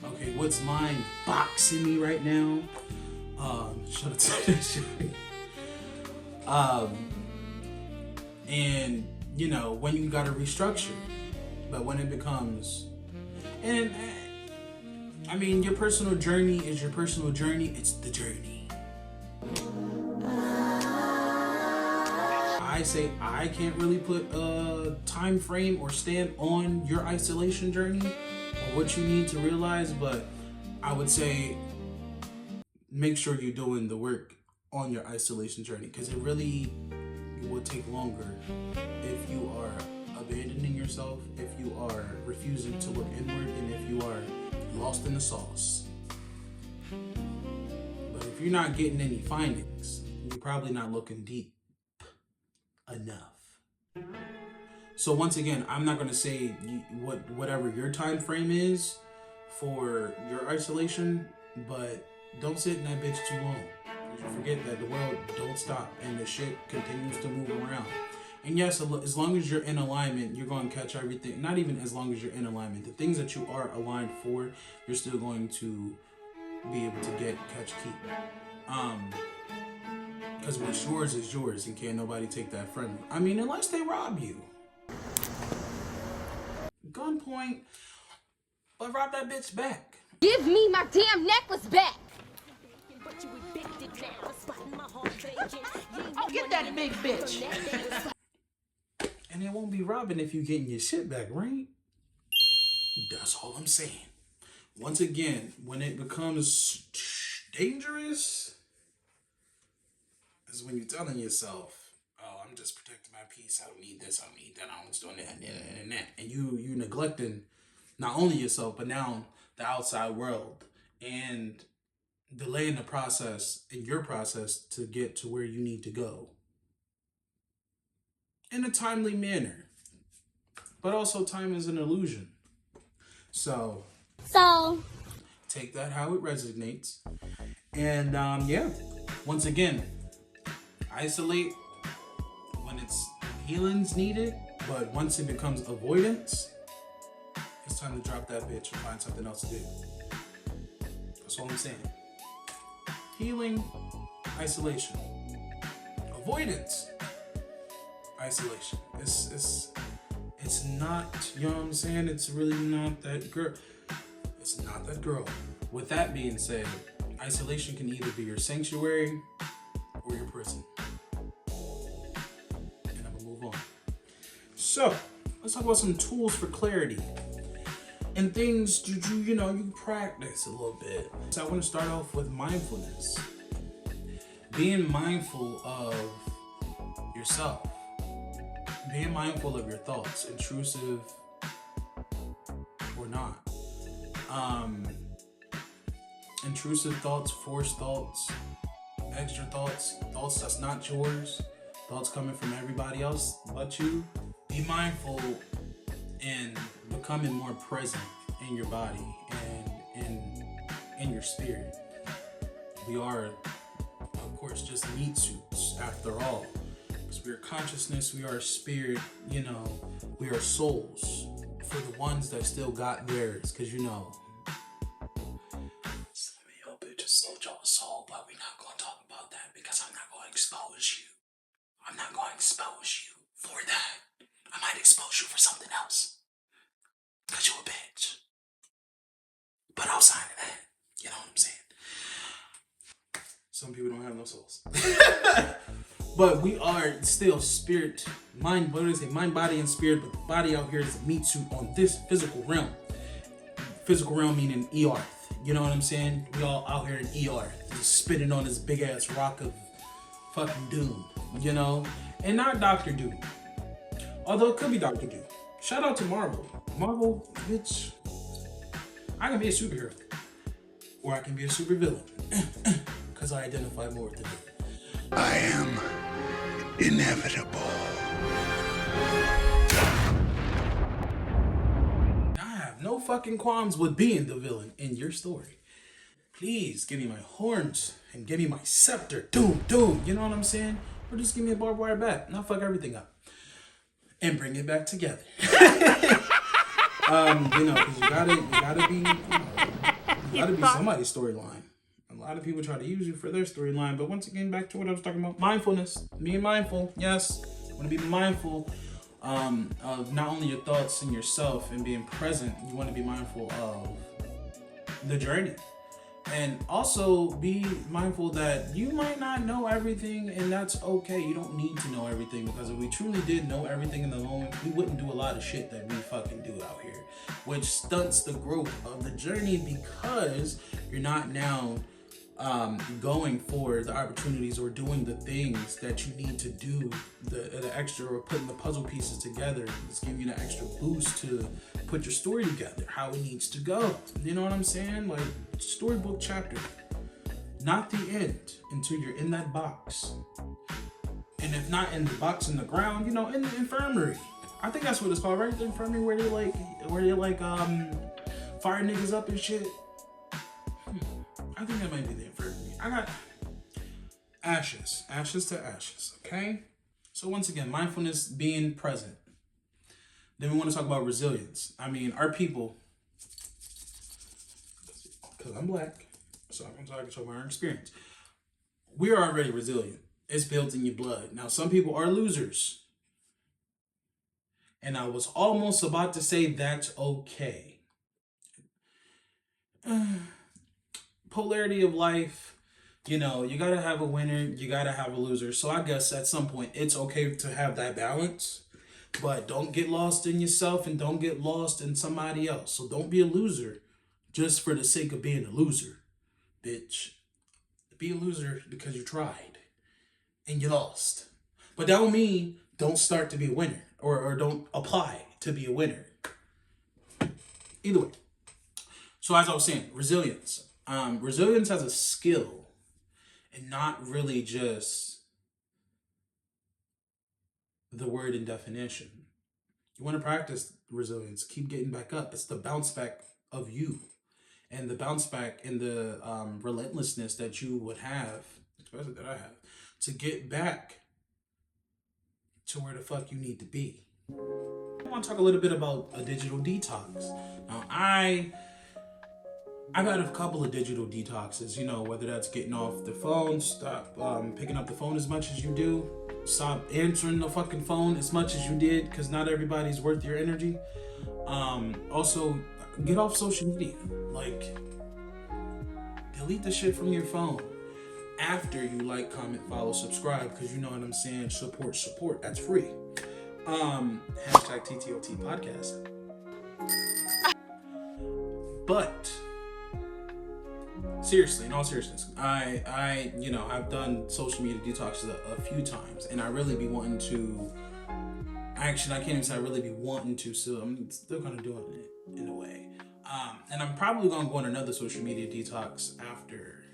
okay, what's mind boxing me right now? Should I say that shit? And when you gotta restructure, but when it becomes, and I mean, your personal journey is your personal journey. It's the journey. I say I can't really put a time frame or stand on your isolation journey or what you need to realize, but I would say make sure you're doing the work on your isolation journey, because it really will take longer if you are abandoning yourself, if you are refusing to look inward, and if you are lost in the sauce. But if you're not getting any findings, you're probably not looking deep enough. So once again, I'm not going to say whatever your time frame is for your isolation, but don't sit in that bitch too long. You forget that the world don't stop and the shit continues to move around. And yes, as long as you're in alignment, you're going to catch everything. Not even as long as you're in alignment. The things that you are aligned for, you're still going to be able to catch, keep. Because what's yours is yours, and can't nobody take that from you. I mean, unless they rob you. Gunpoint, but rob that bitch back. Give me my damn necklace back. Oh, get that big bitch. And it won't be robbing if you getting your shit back, right? That's all I'm saying. Once again, when it becomes dangerous, is when you're telling yourself, oh, I'm just protecting my peace. I don't need this, I don't need that, I'm just doing that and that. And you neglecting not only yourself, but now the outside world, and delaying the process in your process to get to where you need to go in a timely manner. But also, time is an illusion. So take that how it resonates. And yeah, once again, isolate when it's healing's needed, but once it becomes avoidance, it's time to drop that bitch and find something else to do. That's all I'm saying. Healing, isolation. Avoidance, isolation. It's not, you know what I'm saying? It's really not that girl. It's not that girl. With that being said, isolation can either be your sanctuary or your prison. And I'm gonna move on. So, let's talk about some tools for clarity and things you practice a little bit. So I want to start off with mindfulness. Being mindful of yourself. Being mindful of your thoughts, intrusive or not. Intrusive thoughts, forced thoughts, extra thoughts, thoughts that's not yours, thoughts coming from everybody else but you. Be mindful in becoming more present in your body and in your spirit. We are, of course, just meat suits after all. Because we are consciousness, we are spirit, we are souls for the ones that still got theirs. Because some of y'all bitches sold y'all a soul, but we're not going to talk about that because I'm not going to expose you. I'm not going to expose you for that. I might expose you for something else. Because you a bitch. But outside of that, you know what I'm saying? Some people don't have no souls. But we are still spirit, mind, mind, body, and spirit. But the body out here is a meat suit on this physical realm. Physical realm meaning E-Earth. You know what I'm saying? We all out here in E-Earth, just spitting on this big ass rock of fucking doom, And not Dr. Doom. Although it could be Dr. Doom. Shout out to Marvel. Marvel, bitch. I can be a superhero. Or I can be a supervillain. Because I identify more with the villain. I am inevitable. I have no fucking qualms with being the villain in your story. Please give me my horns and give me my scepter. Doom, doom. You know what I'm saying? Or just give me a barbed wire bat and I'll fuck everything up. And bring it back together. Because you gotta be somebody's storyline. A lot of people try to use you for their storyline, but once again, back to what I was talking about, mindfulness. Being mindful, yes. You want to be mindful of not only your thoughts and yourself and being present. You want to be mindful of the journey. And also be mindful that you might not know everything, and that's okay. You don't need to know everything, because if we truly did know everything in the moment, we wouldn't do a lot of shit that we fucking do out here, which stunts the growth of the journey, because you're not now going for the opportunities or doing the things that you need to do, the extra, or putting the puzzle pieces together. It's giving you the extra boost to put your story together how it needs to go. You know what I'm saying? Like, storybook chapter, not the end until you're in that box. And if not in the box in the ground, you know, in the infirmary. I think that's what it's called, right? The infirmary, where they like fire niggas up and shit. I think that might be the infirmary. I got ashes to ashes, okay? So once again, mindfulness, being present. Then we want to talk about resilience. I mean, our people, because I'm black, so I'm talking to my own experience. We are already resilient. It's built in your blood. Now, some people are losers. And I was almost about to say that's okay. Polarity of life, you know, you gotta have a winner, you gotta have a loser. So I guess at some point it's okay to have that balance, but don't get lost in yourself and don't get lost in somebody else. So don't be a loser just for the sake of being a loser, bitch. Be a loser because you tried and you lost. But that don't mean don't start to be a winner, or don't apply to be a winner. Either way. So as I was saying, resilience. Resilience as a skill, and not really just the word and definition. You want to practice resilience, keep getting back up. It's the bounce back of you, and the bounce back and the relentlessness that you would have, especially that I have, to get back to where the fuck you need to be. I want to talk a little bit about a digital detox. Now, I've had a couple of digital detoxes, you know, whether that's getting off the phone, stop picking up the phone as much as you do, stop answering the fucking phone as much as you did, because not everybody's worth your energy. Also, get off social media. Like, delete the shit from your phone after you like, comment, follow, subscribe, because you know what I'm saying, support, that's free. Hashtag TTOT podcast. But seriously, in all seriousness, I you know, I've done social media detoxes a few times, and I really be wanting to. Actually, I can't even say I really be wanting to. So I'm still kind of doing it in a way. And I'm probably gonna go on another social media detox after,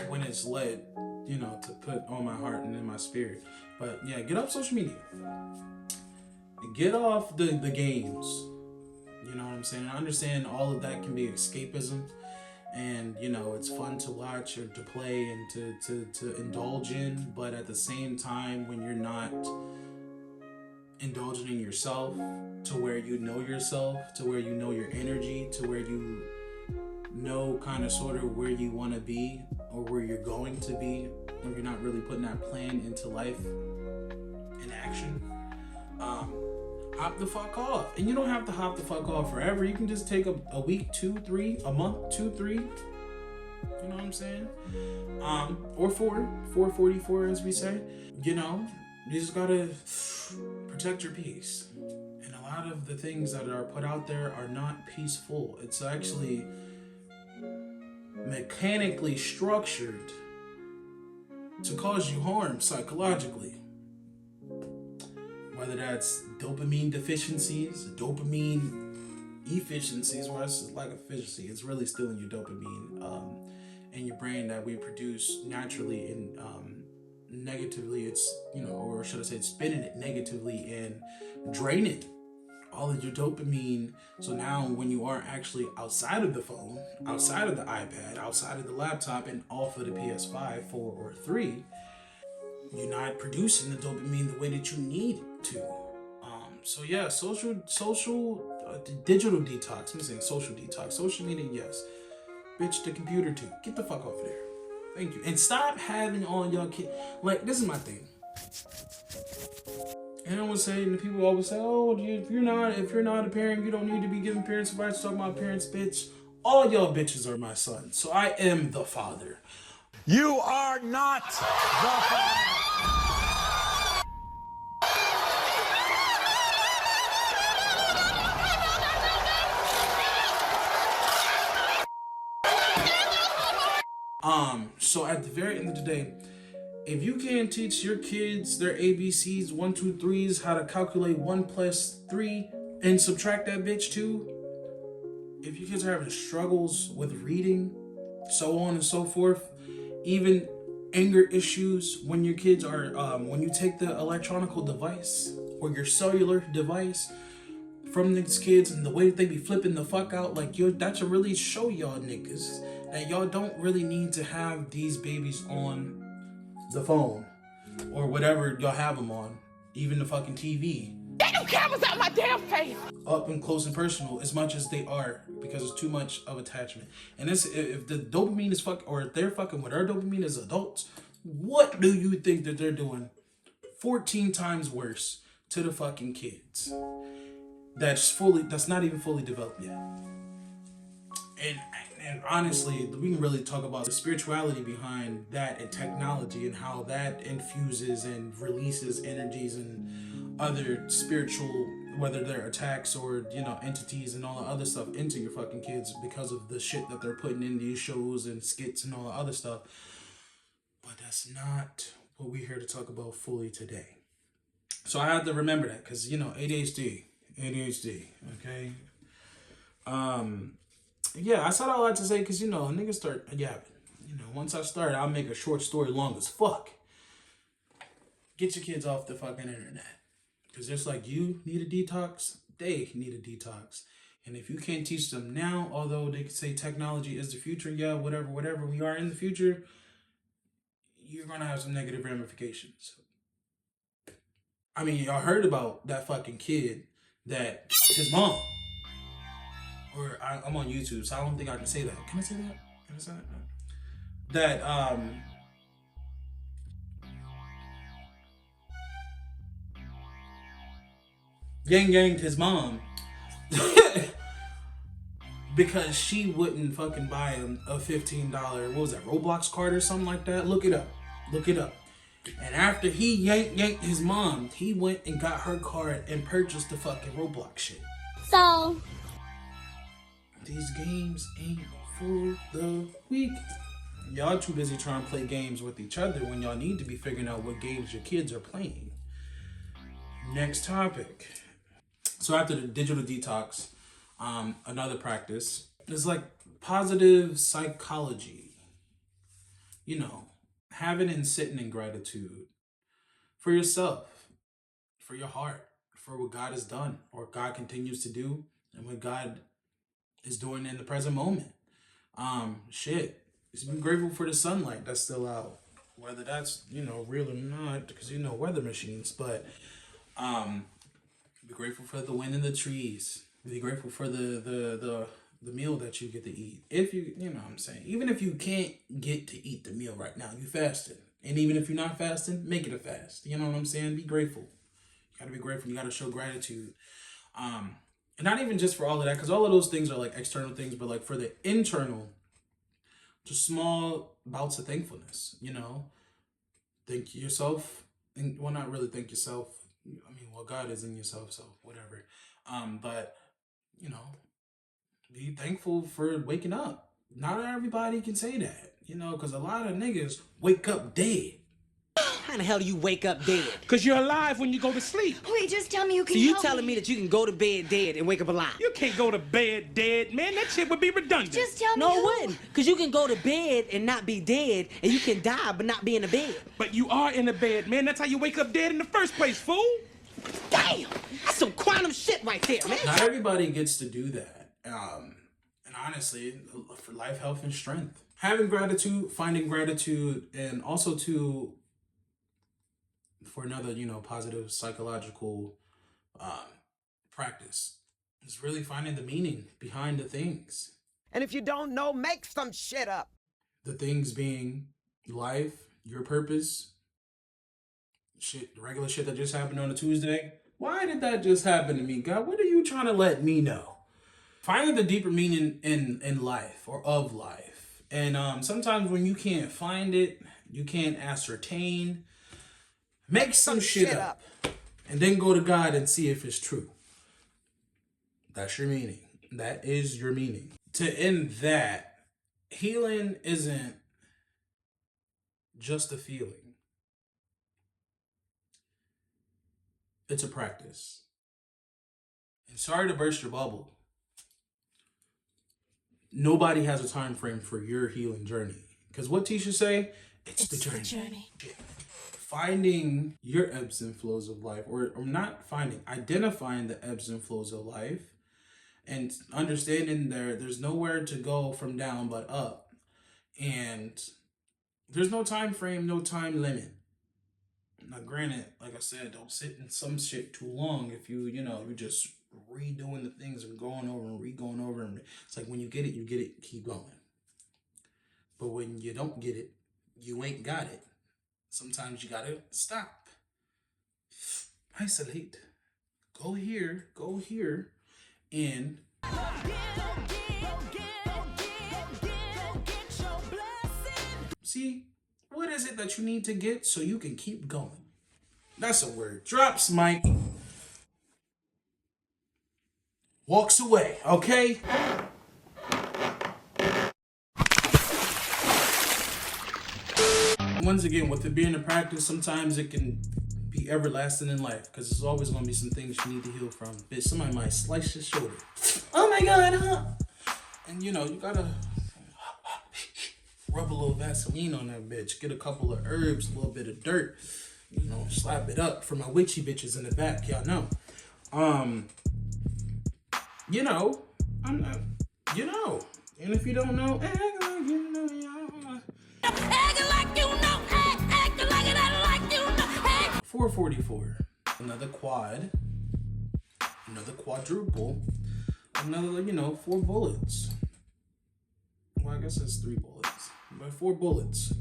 when it's led, you know, to put on my heart and in my spirit. But yeah, get off social media. Get off the games. You know what I'm saying? I understand all of that can be escapism. And, you know, it's fun to watch or to play and to indulge in. But at the same time, when you're not indulging in yourself, to where you know yourself, to where you know your energy, to where you know kind of sort of where you want to be or where you're going to be, or you're not really putting that plan into life in action, hop the fuck off. And you don't have to hop the fuck off forever. You can just take a week, 2, 3, a month, 2, 3. You know what I'm saying? Or 444, as we say. You know, you just gotta protect your peace. And a lot of the things that are put out there are not peaceful. It's actually mechanically structured to cause you harm psychologically. Whether that's dopamine deficiencies, dopamine efficiencies, where it's like efficiency, it's really still in your dopamine in your brain that we produce naturally, and negatively, it's, you know, or should I say, it's spinning it negatively and draining all of your dopamine. So now when you are actually outside of the phone, outside of the iPad, outside of the laptop, and off of the PS5, 4, or 3, you're not producing the dopamine the way that you need to. So yeah, digital detox. I'm saying social detox. Social media, yes. Bitch, the computer too. Get the fuck off of there. Thank you. And stop having all y'all kids. Like, this is my thing. And I would say, and people always say, oh, if you're not a parent, you don't need to be giving parents advice. Talking about parents, bitch. all y'all bitches are my sons. So I am the father. You are not the father. So at the very end of the day, if you can't teach your kids their ABCs, 1, 2, 3s, how to calculate 1 plus 3 and subtract that bitch 2, if your kids are having struggles with reading, so on and so forth, even anger issues when your kids are, when you take the electronical device or your cellular device from these kids and the way that they be flipping the fuck out, like, that should really show y'all niggas that y'all don't really need to have these babies on the phone or whatever y'all have them on, even the fucking TV. Get them cameras out my damn face! Up and close and personal as much as they are, because it's too much of attachment. And if the dopamine is or if they're fucking with our dopamine as adults, what do you think that they're doing 14 times worse to the fucking kids? That's not even fully developed yet. And honestly, we can really talk about the spirituality behind that and technology and how that infuses and releases energies and other spiritual, whether they're attacks or, entities and all the other stuff into your fucking kids because of the shit that they're putting in these shows and skits and all the other stuff. But that's not what we're here to talk about fully today. So I had to remember that because, ADHD, okay? Yeah, I said all that to say because, niggas start yapping. Once I start, I'll make a short story long as fuck. Get your kids off the fucking internet. Because just like you need a detox, they need a detox. And if you can't teach them now, although they could say technology is the future, yeah, whatever we are in the future, you're going to have some negative ramifications. I mean, y'all heard about that fucking kid that his mom... Or I'm on YouTube, so I don't think I can say that. Can I say that? That yang his mom because she wouldn't fucking buy him a $15, what was that, Roblox card or something like that? Look it up. And after he yanked his mom, he went and got her card and purchased the fucking Roblox shit. So these games ain't for the weak. Y'all too busy trying to play games with each other when y'all need to be figuring out what games your kids are playing. Next topic. So after the digital detox, another practice is like positive psychology. Having and sitting in gratitude for yourself, for your heart, for what God has done or God continues to do and what God is doing in the present moment. Just be grateful for the sunlight that's still out, whether that's real or not, because weather machines. But be grateful for the wind in the trees. Be grateful for the meal that you get to eat. If you know what I'm saying, even if you can't get to eat the meal right now, you fasting, and even if you're not fasting, make it a fast. You know what I'm saying? Be grateful. You gotta be grateful. You gotta show gratitude. And not even just for all of that, because all of those things are like external things, but like for the internal, just small bouts of thankfulness, Thank yourself. And, well, not really thank yourself. I mean, well, God is in yourself, so whatever. But, be thankful for waking up. Not everybody can say that, because a lot of niggas wake up dead. How the hell do you wake up dead? Because you're alive when you go to sleep. Wait, just tell me you can So you help telling me that you can go to bed dead and wake up alive? You can't go to bed dead, man. That shit would be redundant. Just tell me No, it who. wouldn't. Because you can go to bed and not be dead, and you can die but not be in the bed. But you are in the bed, man. That's how you wake up dead in the first place, fool. Damn! That's some quantum shit right there, man. Not everybody gets to do that. And honestly, for life, health, and strength. Having gratitude, finding gratitude, and also for another, positive psychological practice is really finding the meaning behind the things. And if you don't know, make some shit up. The things being life, your purpose, shit, the regular shit that just happened on a Tuesday. Why did that just happen to me, God? What are you trying to let me know? finding the deeper meaning in life or of life. And sometimes when you can't find it, you can't ascertain, make some shit up and then go to God and see if it's true. That's your meaning. That is your meaning. To end that, healing isn't just a feeling. It's a practice. And sorry to burst your bubble. Nobody has a time frame for your healing journey. Because what Tisha say? It's the journey. Finding your ebbs and flows of life, or not finding, identifying the ebbs and flows of life, and understanding there's nowhere to go from down but up. And there's no time frame, no time limit. Now, granted, like I said, don't sit in some shit too long if you're just redoing the things and going over and re-going over. And it's like when you get it, keep going. But when you don't get it, you ain't got it. Sometimes you gotta stop. Isolate. Go here, and see, what is it that you need to get so you can keep going? That's a word. Drops, Mike. Walks away, okay? Once again, with it being a practice, sometimes it can be everlasting in life because there's always going to be some things you need to heal from. Bitch, somebody might slice your shoulder. Oh my God, huh? And you gotta rub a little Vaseline on that bitch. Get a couple of herbs, a little bit of dirt. Slap it up for my witchy bitches in the back. Y'all know. I'm not, And if you don't know, act like you know, y'all. Acting like you know, acting like it ain't like you know. 444. Another quad. Another quadruple. Another, 4 bullets. Well, I guess it's 3 bullets. But 4 bullets,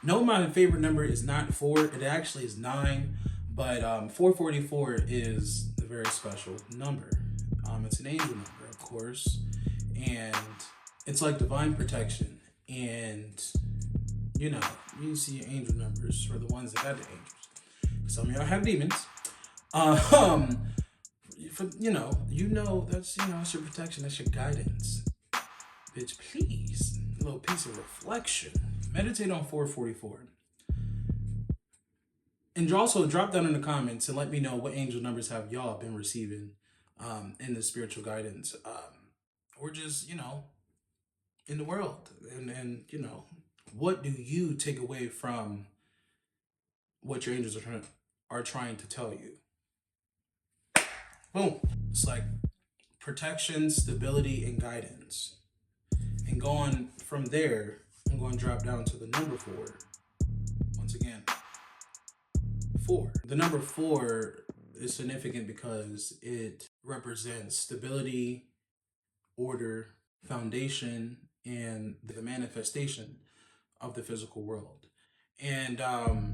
No, my favorite number is not 4. It actually is 9. But 444 is a very special number. It's an angel number, of course. And it's like divine protection. And, you see angel numbers for the ones that got the angels. Some of y'all have demons. That's, it's your protection. That's your guidance. Bitch, please. A little piece of reflection. Meditate on 444. And also drop down in the comments and let me know what angel numbers have y'all been receiving in the spiritual guidance. Or just, in the world. And what do you take away from what your angels are trying to tell you? Boom. It's like protection, stability, and guidance. And going from there, I'm going to drop down to the number 4. Once again, 4. The number 4 is significant because it represents stability, order, foundation, and the manifestation of the physical world. And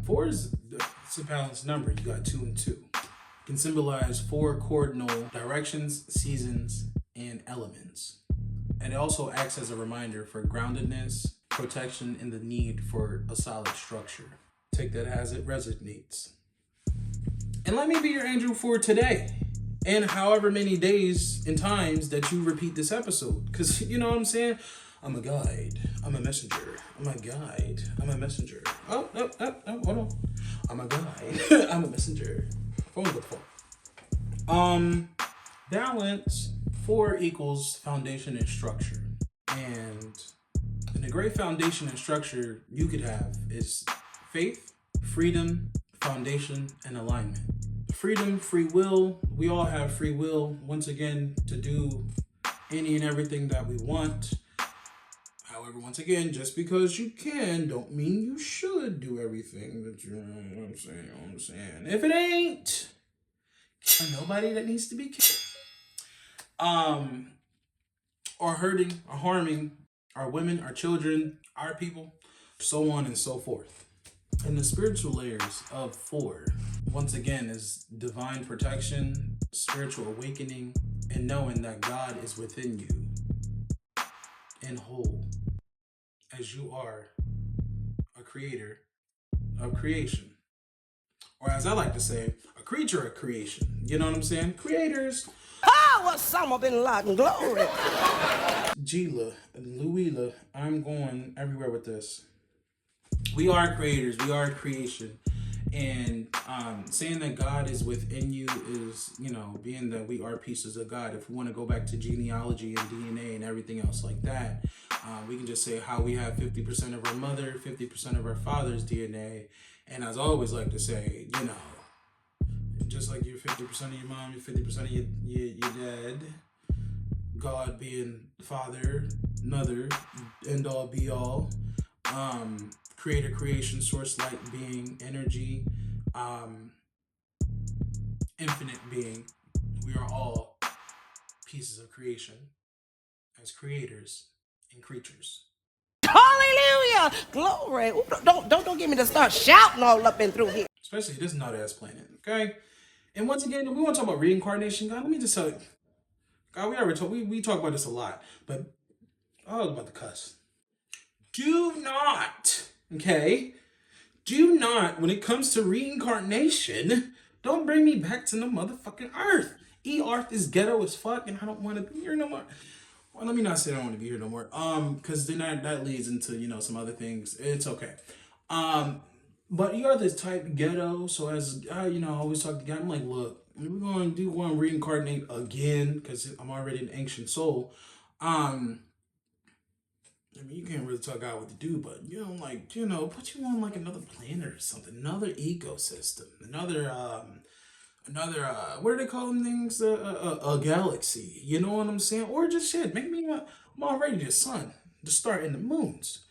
4 is it's a balanced number. You got 2 and 2. It can symbolize 4 cardinal directions, seasons, and elements. And it also acts as a reminder for groundedness, protection, and the need for a solid structure. Take that as it resonates. And let me be your angel for today. And however many days and times that you repeat this episode. Because you know what I'm saying? I'm a guide. I'm a messenger. I'm a guide. I'm a messenger. Oh, hold on. I'm a guide. I'm a messenger. Phone with phone. Balance. 4 equals foundation and structure. And the great foundation and structure you could have is faith, freedom, foundation, and alignment. Freedom, free will. We all have free will, once again, to do any and everything that we want. However, once again, just because you can, don't mean you should do everything that you know what I'm saying. If it ain't, nobody that needs to be killed. Or hurting, or harming our women, our children, our people, so on and so forth. And the spiritual layers of 4, once again, is divine protection, spiritual awakening, and knowing that God is within you and whole, as you are a creator of creation. Or as I like to say, a creature of creation. You know what I'm saying? Creators. Osama bin Laden, glory. Gila, Louila, I'm going everywhere with this. We are creators. We are creation. And saying that God is within you is, being that we are pieces of God. If we want to go back to genealogy and DNA and everything else like that, we can just say how we have 50% of our mother, 50% of our father's DNA. And as I always like to say, just like you're 50% of your mom, you're 50% of your dad. God being father, mother, end all be all. Creator, creation, source, light, being, energy, infinite being. We are all pieces of creation as creators and creatures. Hallelujah, glory. Ooh, don't get me to start shouting all up and through here. Especially this nut ass planet, okay? And once again, we want to talk about reincarnation, God. Let me just tell you, God, we talk about this a lot, but I was about to cuss. Do not, when it comes to reincarnation, don't bring me back to the motherfucking earth. Earth is ghetto as fuck, and I don't want to be here no more. Well, let me not say I don't want to be here no more. Because then that leads into, some other things. It's okay. But Earth is type ghetto, so as I always talk to God, I'm like, look, we're going to reincarnate again, because I'm already an ancient soul. You can't really tell God what to do, but, put you on like another planet or something, another ecosystem, another, what do they call them things? A galaxy, you know what I'm saying? Or just shit, make me, I'm already the sun, the star and the moons.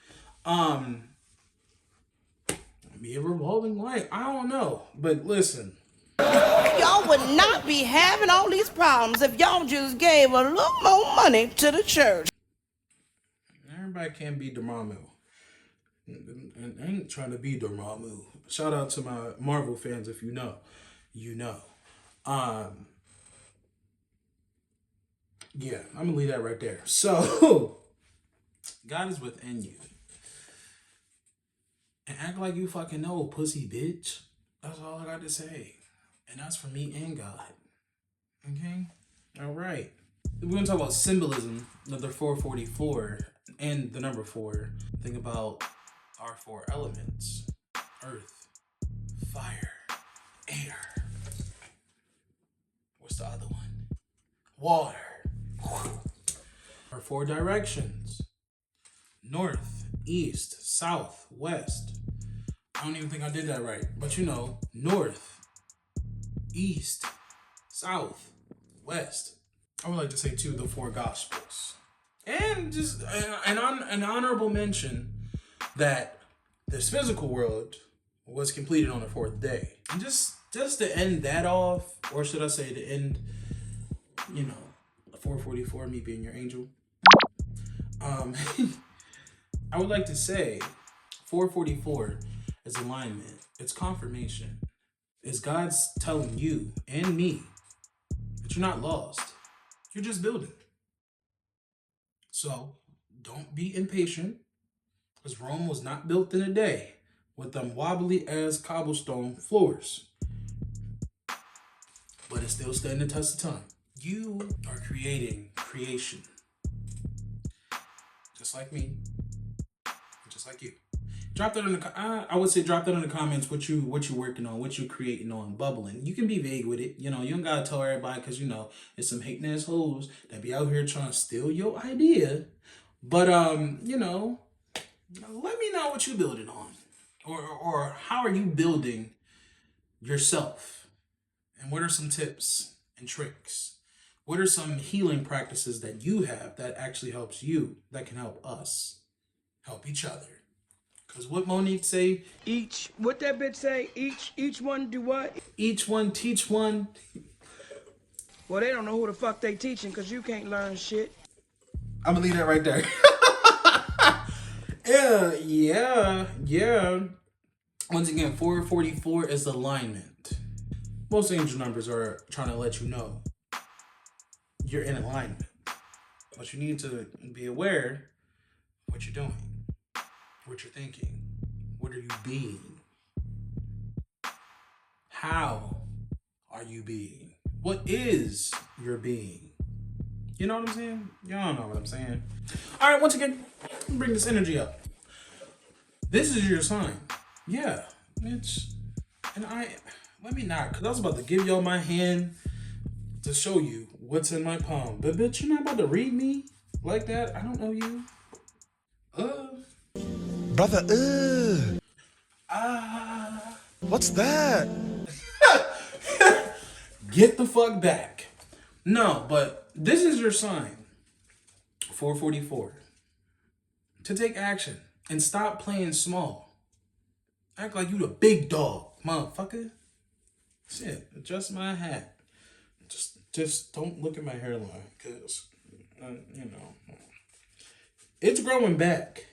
Be a revolving light, I don't know, but listen. Y'all would not be having all these problems if y'all just gave a little more money to the church. Everybody can't be Dormammu. And I ain't trying to be Dormammu. Shout out to my Marvel fans, if you know. Yeah, I'm gonna leave that right there. So, God is within you. And act like you fucking know, pussy bitch. That's all I got to say. And that's for me and God. Okay? Alright. We're gonna talk about symbolism of the 444 and the number 4. Think about our 4 elements: earth, fire, air. What's the other one? Water. Our 4 directions: north, east, south, west. I don't even think I did that right, but north, east, south, west. I would like to say too, the 4 gospels. And just an honorable mention that this physical world was completed on the 4th day. And just to end that off, or should I say to end, 444, me being your angel. I would like to say 444 is alignment. It's confirmation. It's God's telling you and me that you're not lost. You're just building. So don't be impatient, because Rome was not built in a day with them wobbly as cobblestone floors. But it's still standing the test of time. You are creating creation. Just like me. Just like you. Drop that in the I would say drop that in the comments what you working on, what you creating on, bubbling. You can be vague with it. You don't gotta tell everybody, because it's some hating ass hoes that be out here trying to steal your idea. But let me know what you building on. Or how are you building yourself? And what are some tips and tricks? What are some healing practices that you have that actually helps you, that can help us help each other? Because what Monique say? What that bitch say? Each one do what? Each one teach one. Well, they don't know who the fuck they teaching, because you can't learn shit. I'm gonna leave that right there. Yeah. Once again, 444 is alignment. Most angel numbers are trying to let you know you're in alignment. But you need to be aware of what you're doing, what you're thinking, what are you being? How are you being? What is your being? You know what I'm saying? Y'all know what I'm saying. All right, once again, bring this energy up. This is your sign. Yeah, bitch. And let me not, because I was about to give y'all my hand to show you what's in my palm. But bitch, you're not about to read me like that. I don't know you. Brother, what's that? Get the fuck back. No, but this is your sign. 444. To take action and stop playing small. Act like you the big dog, motherfucker. Shit, adjust my hat. Just don't look at my hairline, cause you know it's growing back.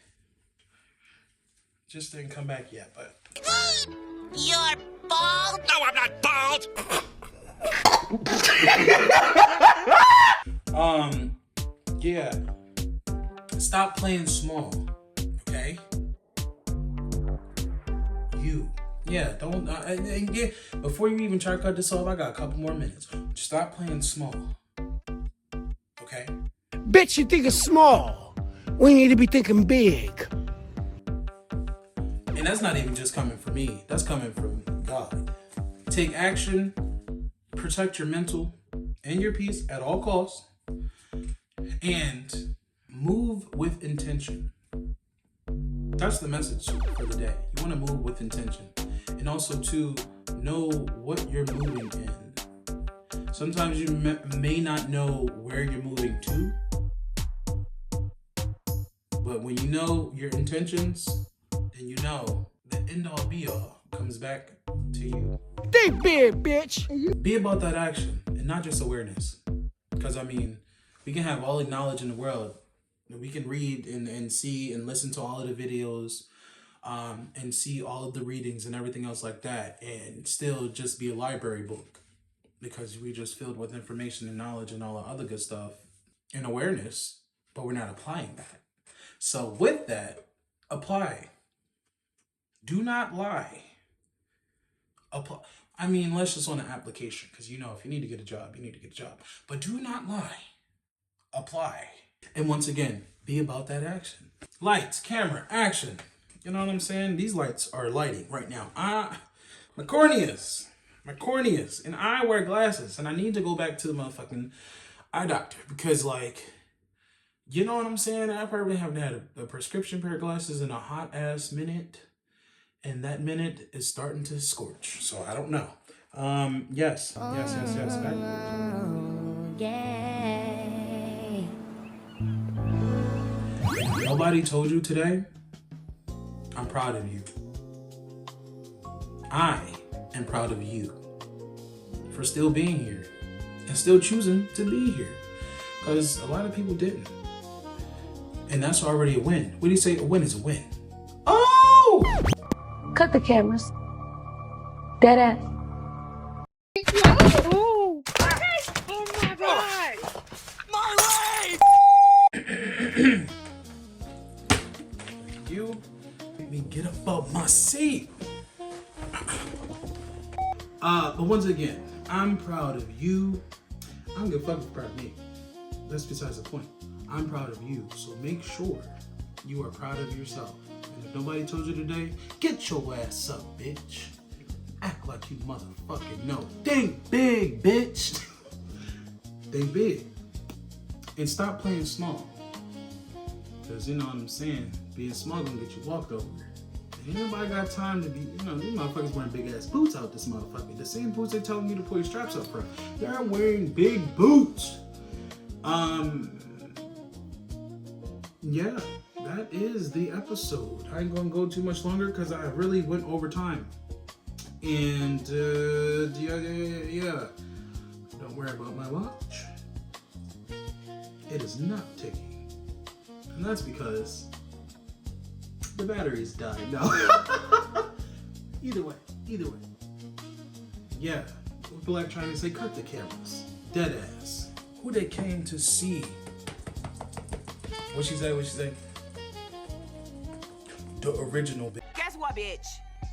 Just didn't come back yet, but You're bald? No, I'm not bald! yeah. Stop playing small, okay? Yeah, don't. Yeah. Before you even try to cut this off, I got a couple more minutes. Just stop playing small, okay? Bitch, you think it's small. We need to be thinking big. And that's not even just coming from me. That's coming from God. Take action. Protect your mental and your peace at all costs. And move with intention. That's the message for the day. You want to move with intention. And also to know what you're moving in. Sometimes you may not know where you're moving to. But when you know your intentions, then you know the end all be all comes back to you. Think big, bitch. Be about that action and not just awareness. Because I mean, we can have all the knowledge in the world. We can read and see and listen to all of the videos and see all of the readings and everything else like that, and still just be a library book because we just filled with information and knowledge and all the other good stuff and awareness, but we're not applying that. So with that, apply. Do not lie. Apply. I mean, let's just on an application, because you know, if you need to get a job, you need to get a job. But do not lie. Apply. And once again, be about that action. Lights, camera, action. You know what I'm saying? These lights are lighting right now. My corneas. And I wear glasses. And I need to go back to the motherfucking eye doctor. Because, like, you know what I'm saying? I probably haven't had a prescription pair of glasses in a hot-ass minute. And that minute is starting to scorch. So, I don't know. Yes. Nobody told you today, I'm proud of you. I am proud of you for still being here and still choosing to be here, because a lot of people didn't. And that's already a win. What do you say? A win is a win. Oh! Cut the cameras. Dead ass. Oh my God! My leg! You make me get up off my seat. But once again, I'm proud of you. I don't give a fuck if you're proud of me. That's besides the point. I'm proud of you. So make sure you are proud of yourself. And if nobody told you today, get your ass up, bitch. Act like you motherfucking know. Think big, bitch. Think big. And stop playing small. Because you know what I'm saying? Being small gonna get you walked over. And ain't nobody got time to be, you know, these motherfuckers wearing big ass boots out this motherfucker. The same boots they telling you to pull your straps up from. They're wearing big boots. Yeah, that is the episode. I ain't gonna go too much longer because I really went over time. And yeah. Don't worry about my watch. It is not ticking. And that's because the battery's died. No. Either way. Yeah. People like trying to say cut the cameras. Dead ass. who they came to see. What she say? The original bitch. Guess what, bitch?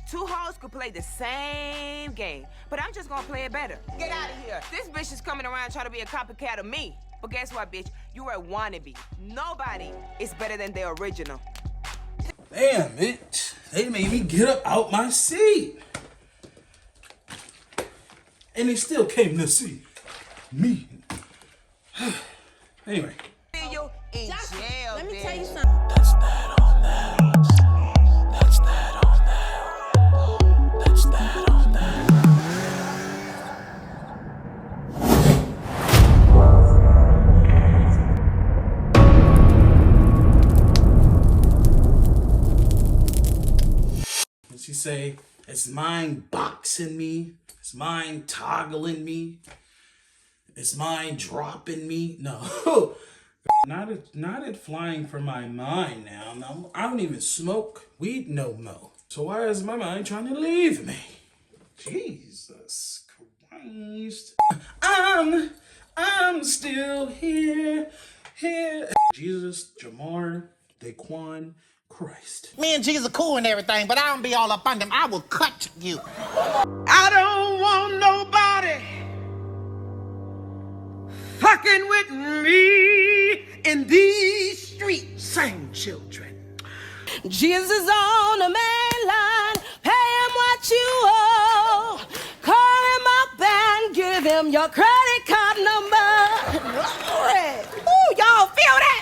Two hoes could play the same game, but I'm just gonna play it better. Get out of here. This bitch is coming around trying to be a copycat of me. But guess what, bitch? You are a wannabe. Nobody is better than the original. Damn, bitch. They made me get up out my seat. And they still came to see me. Anyway. See you in jail, Let me bitch. tell you something. That's that on that. That's that on that. That's that on that. And she say, it's mind boxing me. It's mind toggling me. It's mind dropping me. No. Not it flying from my mind now. No, I don't even smoke weed no more. So why is my mind trying to leave me? Jesus Christ. I'm still here. Jesus, Jamar, Daquan, Christ. Me and Jesus are cool and everything, but I don't be all up on them. I will cut you. I don't want nobody fucking with me in these streets. Sing, children. Jesus on the main line, pay him what you owe. Call him up and give him your credit card number. Glory. Ooh, y'all feel that?